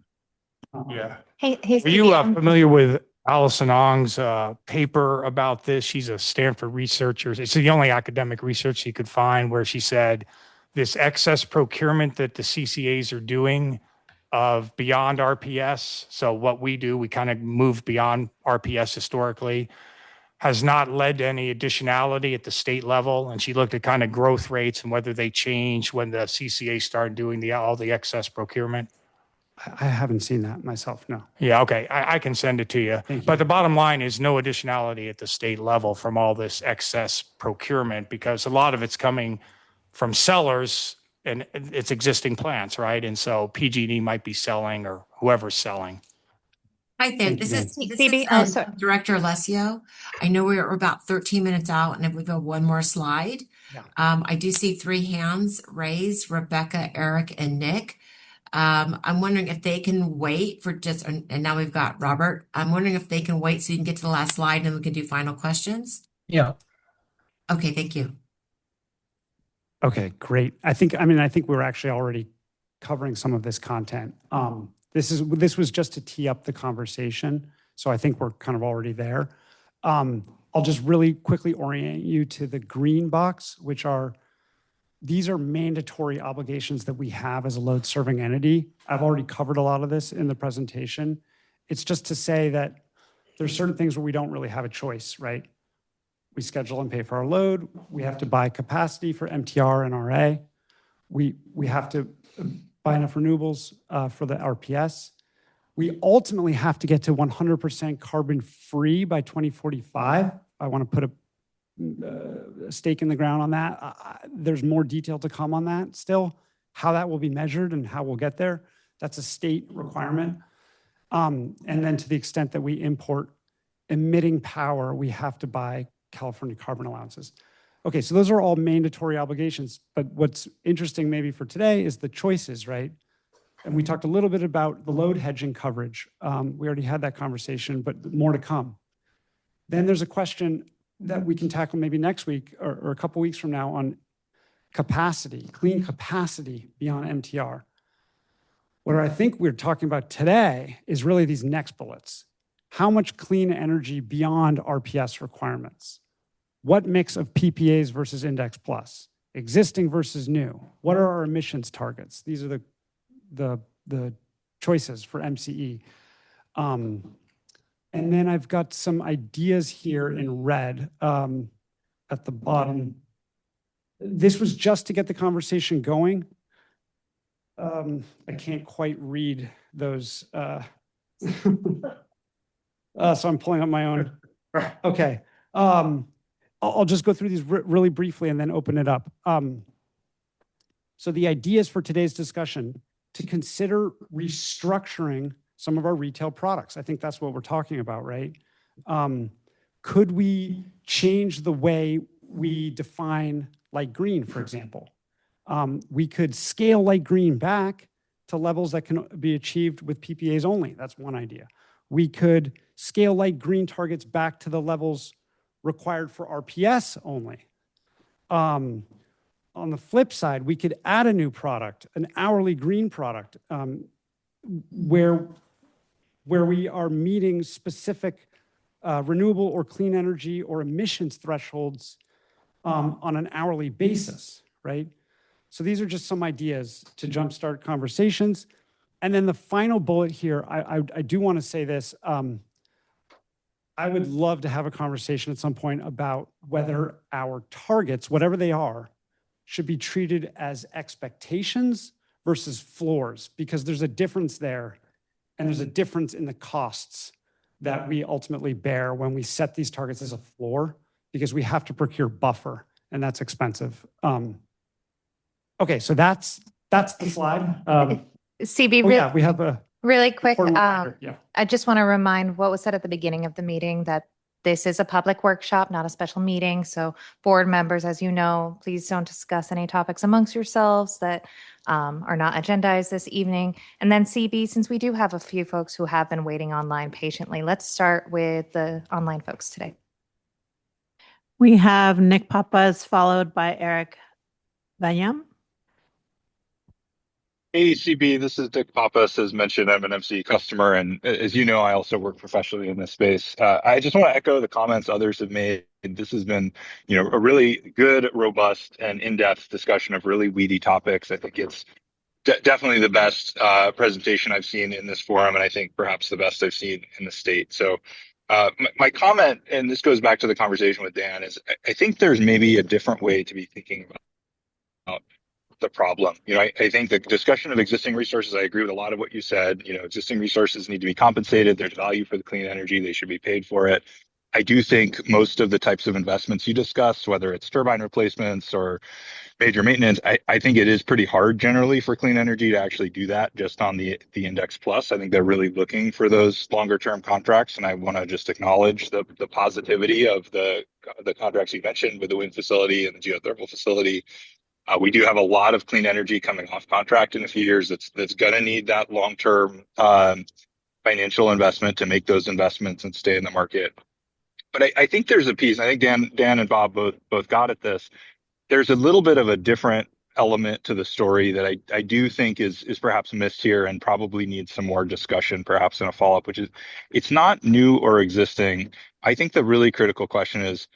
F: Yeah.
L: Hey,
F: Are you familiar with Allison Ong's paper about this? She's a Stanford researcher. It's the only academic research she could find where she said this excess procurement that the CCAs are doing of beyond RPS. So what we do, we kind of move beyond RPS historically, has not led to any additionality at the state level. And she looked at kind of growth rates and whether they changed when the CCA started doing all the excess procurement.
C: I haven't seen that myself, no.
F: Yeah, okay. I can send it to you.
C: Thank you.
F: But the bottom line is no additionality at the state level from all this excess procurement because a lot of it's coming from sellers and it's existing plants, right? And so PG&E might be selling or whoever's selling.
O: Hi there.
C: Thank
O: This
C: you,
O: is
L: Phoebe, oh, sorry.
O: Director Alessio. I know we're about 13 minutes out, and if we go one more slide,
C: Yeah.
O: I do see 3 hands raised: Rebecca, Eric, and Nick. I'm wondering if they can wait for and now we've got Robert. I'm wondering if they can wait so you can get to the last slide and we can do final questions.
K: Yeah.
O: Okay, thank you.
C: Okay, great. I think we're actually already covering some of this content. This was just to tee up the conversation. So I think we're kind of already there. I'll just really quickly orient you to the green box, these are mandatory obligations that we have as a load serving entity. I've already covered a lot of this in the presentation. It's just to say that there's certain things where we don't really have a choice, right? We schedule and pay for our load. We have to buy capacity for MTR and RA. We have to buy enough renewables for the RPS. We ultimately have to get to 100% carbon free by 2045. I want to put a stake in the ground on that. There's more detail to come on that still, how that will be measured and how we'll get there. That's a state requirement. And then to the extent that we import emitting power, we have to buy California carbon allowances. Okay, so those are all mandatory obligations. But what's interesting maybe for today is the choices, right? And we talked a little bit about the load hedging coverage. We already had that conversation, but more to come. Then there's a question that we can tackle maybe next week or a couple weeks from now on capacity, clean capacity beyond MTR. What I think we're talking about today is really these next bullets. How much clean energy beyond RPS requirements? What mix of PPAs versus Index Plus? Existing versus new? What are our emissions targets? These are the choices for MCE. And then I've got some ideas here in red at the bottom. This was just to get the conversation going. I can't quite read those. So I'm pulling up my own. Okay. I'll just go through these really briefly and then open it up. So the ideas for today's discussion, to consider restructuring some of our retail products. I think that's what we're talking about, right? Could we change the way we define light green, for example? We could scale light green back to levels that can be achieved with PPAs only. That's one idea. We could scale light green targets back to the levels required for RPS only. On the flip side, we could add a new product, an hourly green product, where we are meeting specific renewable or clean energy or emissions thresholds on an hourly basis, right? So these are just some ideas to jumpstart conversations. And then the final bullet here, I do want to say this. I would love to have a conversation at some point about whether our targets, whatever they are, should be treated as expectations versus floors, because there's a difference there, and there's a difference in the costs that we ultimately bear when we set these targets as a floor, because we have to procure buffer, and that's expensive. Okay, so that's the slide.
L: CB,
C: Oh yeah, we have a
L: really quick.
C: important reminder. Yeah.
L: I just want to remind what was said at the beginning of the meeting, that this is a public workshop, not a special meeting. So board members, as you know, please don't discuss any topics amongst yourselves that are not agendized this evening. And then CB, since we do have a few folks who have been waiting online patiently, let's start with the online folks today.
A: We have Nick Papas followed by Eric Vayam.
Q: Hey, CB, this is Dick Pappas. As mentioned, I'm an MCE customer, and as you know, I also work professionally in this space. I just want to echo the comments others have made. This has been, a really good, robust, and in-depth discussion of really weedy topics. I think it's definitely the best presentation I've seen in this forum, and I think perhaps the best I've seen in the state. So my comment, and this goes back to the conversation with Dan, is I think there's maybe a different way to be thinking about the problem. I think the discussion of existing resources, I agree with a lot of what you said. Existing resources need to be compensated. There's value for the clean energy. They should be paid for it. I do think most of the types of investments you discussed, whether it's turbine replacements or major maintenance, I think it is pretty hard generally for clean energy to actually do that just on the Index Plus. I think they're really looking for those longer term contracts. And I want to just acknowledge the positivity of the contracts you mentioned with the wind facility and the geothermal facility. We do have a lot of clean energy coming off contract in a few years that's going to need that long-term financial investment to make those investments and stay in the market. But I think there's a piece, I think Dan and Bob both got at this. There's a little bit of a different element to the story that I do think is perhaps missed here and probably needs some more discussion, perhaps in a follow-up, which is it's not new or existing. I think the really critical question is,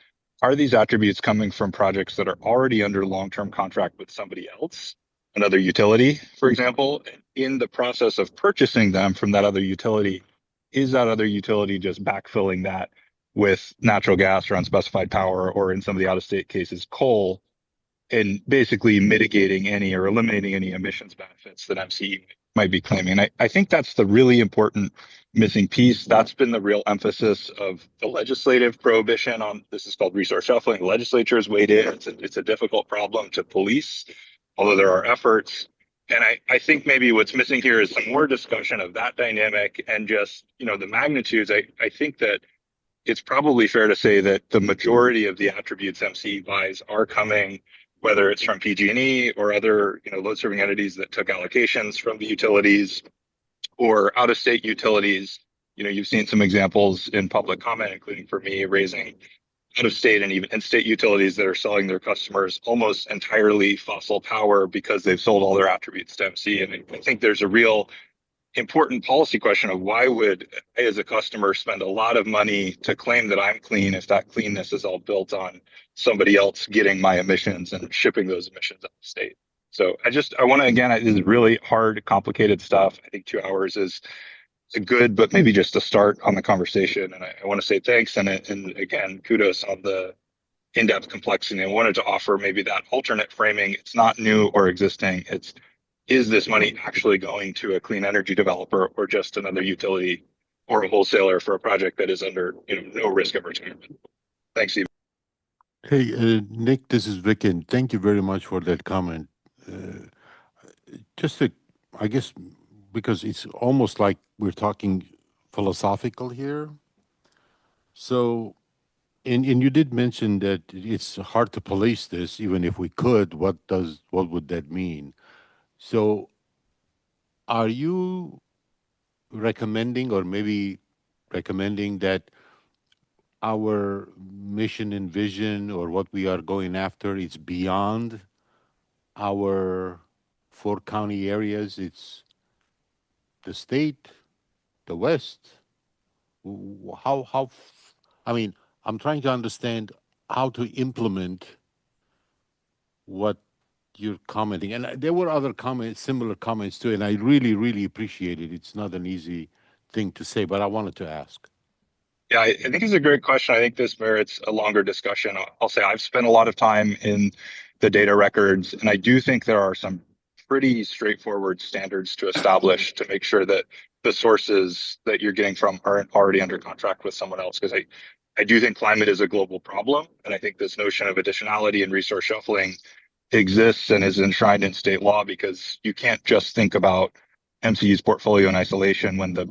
Q: are these attributes coming from projects that are already under long-term contract with somebody else, another utility, for example? In the process of purchasing them from that other utility, is that other utility just backfilling that with natural gas or unspecified power, or in some of the out-of-state cases, coal, and basically mitigating any or eliminating any emissions benefits that MCE might be claiming? And I think that's the really important missing piece. That's been the real emphasis of the legislative prohibition on, this is called resource shuffling. The legislature has weighed in. It's a difficult problem to police, although there are efforts. And I think maybe what's missing here is some more discussion of that dynamic and just, the magnitudes. I think that it's probably fair to say that the majority of the attributes MCE buys are coming, whether it's from PG&E or other, load-serving entities that took allocations from the utilities, or out-of-state utilities. You've seen some examples in public comment, including for me, raising out-of-state and even in-state utilities that are selling their customers almost entirely fossil power because they've sold all their attributes to MC. And I think there's a real important policy question of why would I, as a customer, spend a lot of money to claim that I'm clean if that cleanness is all built on somebody else getting my emissions and shipping those emissions out of state. So I want to, again, this is really hard, complicated stuff. I think 2 hours is a good, but maybe just a start on the conversation. And I want to say thanks. And again, kudos on the in-depth complexity. I wanted to offer maybe that alternate framing. It's not new or existing. Is this money actually going to a clean energy developer or just another utility or a wholesaler for a project that is under no risk of retirement? Thanks, Steve.
B: Hey, Nick, this is Vic, and thank you very much for that comment. I guess, because it's almost like we're talking philosophical here. So, and you did mention that it's hard to police this, even if we could. What would that mean? So, are you recommending, or maybe recommending, that our mission and vision, or what we are going after, is beyond our 4 county areas? It's the state, the West? I mean, I'm trying to understand how to implement what you're commenting. And there were other comments, similar comments too, and I really, really appreciate it. It's not an easy thing to say, but I wanted to ask.
Q: Yeah, I think it's a great question. I think this merits a longer discussion. I'll say I've spent a lot of time in the data records, and I do think there are some pretty straightforward standards to establish to make sure that the sources that you're getting from aren't already under contract with someone else. Because I do think climate is a global problem, and I think this notion of additionality and resource shuffling exists and is enshrined in state law because you can't just think about MCE's portfolio in isolation when the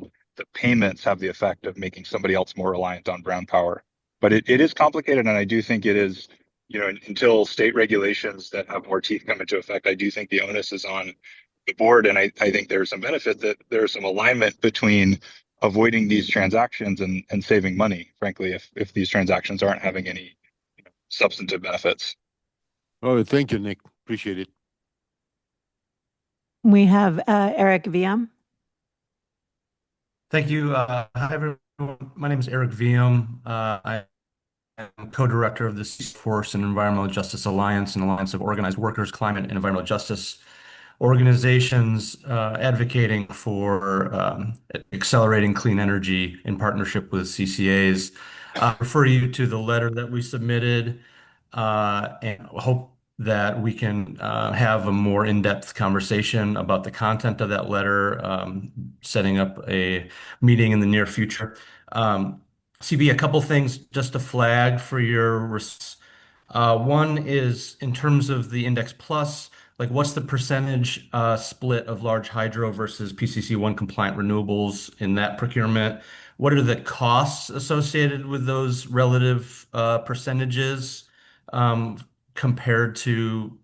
Q: payments have the effect of making somebody else more reliant on brown power. But it is complicated, and I do think it is, until state regulations that have more teeth come into effect, I do think the onus is on the board. And I think there's some benefit that there's some alignment between avoiding these transactions and saving money, frankly, if these transactions aren't having any substantive benefits.
B: Oh, thank you, Nick. Appreciate it.
A: We have Eric VM.
S: Thank you. Hi, everyone. My name is Eric Wiem. I am co-director of the Forest and Environmental Justice Alliance, an alliance of organized workers, climate, and environmental justice organizations advocating for accelerating clean energy in partnership with CCAs. I refer you to the letter that we submitted and hope that we can have a more in-depth conversation about the content of that letter, setting up a meeting in the near future. CB, a couple things just to flag for your one is in terms of the Index Plus, like what's the percentage split of large hydro versus PCC1 compliant renewables in that procurement? What are the costs associated with those relative percentages compared to,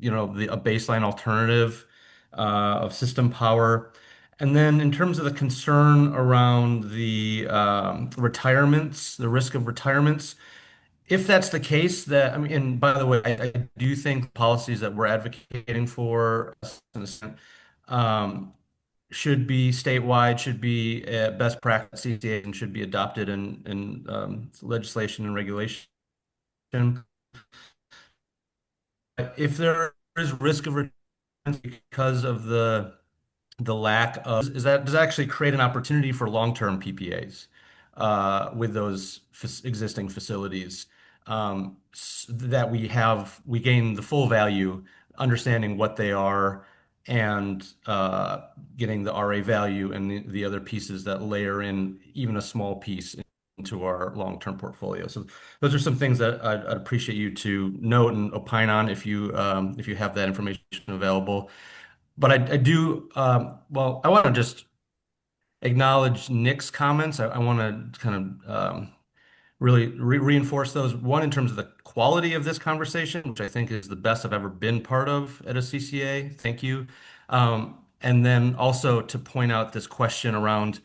S: a baseline alternative of system power? And then in terms of the concern around the retirements, the risk of retirements, if that's the case, and by the way, I do think policies that we're advocating for should be statewide, should be best practices, and should be adopted in legislation and regulation. If there is risk of retirement because of the lack of, does that actually create an opportunity for long-term PPAs with those existing facilities that we gain the full value, understanding what they are and getting the RA value and the other pieces that layer in even a small piece into our long-term portfolio. So those are some things that I'd appreciate you to note and opine on if you have that information available. But I do, I want to just acknowledge Nick's comments. I want to kind of really reinforce those. One, in terms of the quality of this conversation, which I think is the best I've ever been part of at a CCA. Thank you. And then also to point out this question around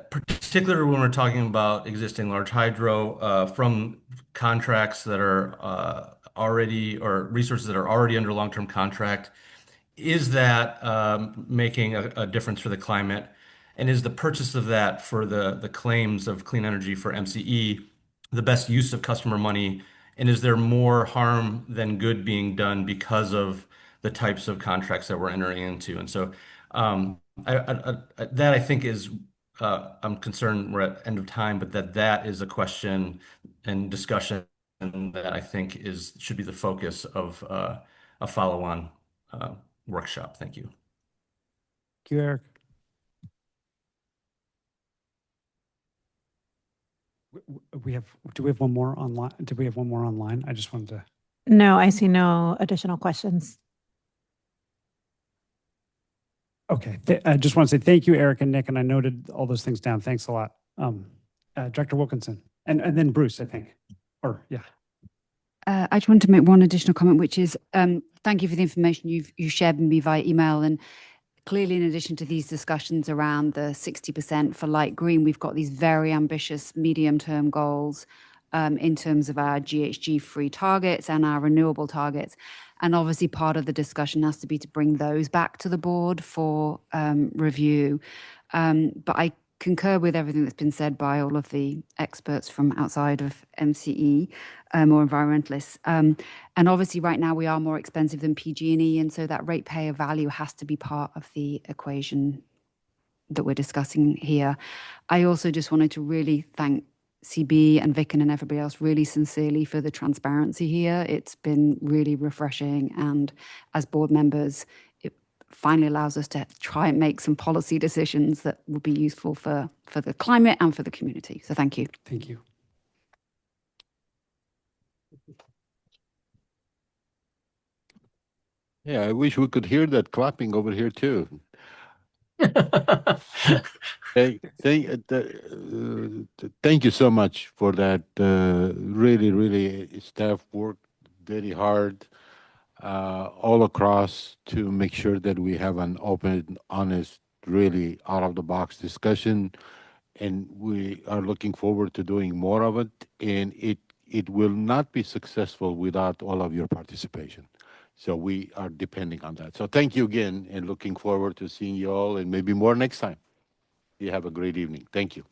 S: particularly when we're talking about existing large hydro from contracts that are already, or resources that are already under long-term contract, is that making a difference for the climate? And is the purchase of that for the claims of clean energy for MCE the best use of customer money? And is there more harm than good being done because of the types of contracts that we're entering into? And so that I think is, I'm concerned we're at end of time, but that is a question and discussion that I think should be the focus of a follow-on workshop. Thank you.
C: Thank you, Eric. Do we have one more online? Do we have one more online? I just wanted to.
A: No, I see no additional questions.
C: Okay, I just want to say thank you, Eric and Nick, and I noted all those things down. Thanks a lot. Director Wilkinson, and then Bruce, I think, or yeah.
H: I just wanted to make one additional comment, which is thank you for the information you shared with me via email. And clearly, in addition to these discussions around the 60% for light green, we've got these very ambitious medium-term goals in terms of our GHG-free targets and our renewable targets. And obviously, part of the discussion has to be to bring those back to the board for review. But I concur with everything that's been said by all of the experts from outside of MCE or environmentalists. And obviously right now we are more expensive than PG&E, and so that ratepayer value has to be part of the equation that we're discussing here. I also just wanted to really thank CB and Vicken and everybody else really sincerely for the transparency here. It's been really refreshing, and as board members, it finally allows us to try and make some policy decisions that will be useful for the climate and for the community. So thank you.
C: Thank you.
B: Yeah, I wish we could hear that clapping over here too. Thank you so much for that. Really, staff worked very hard all across to make sure that we have an open, honest, really out-of-the-box discussion. And we are looking forward to doing more of it. And it will not be successful without all of your participation. So we are depending on that. So thank you again, and looking forward to seeing you all and maybe more next time. You have a great evening. Thank you.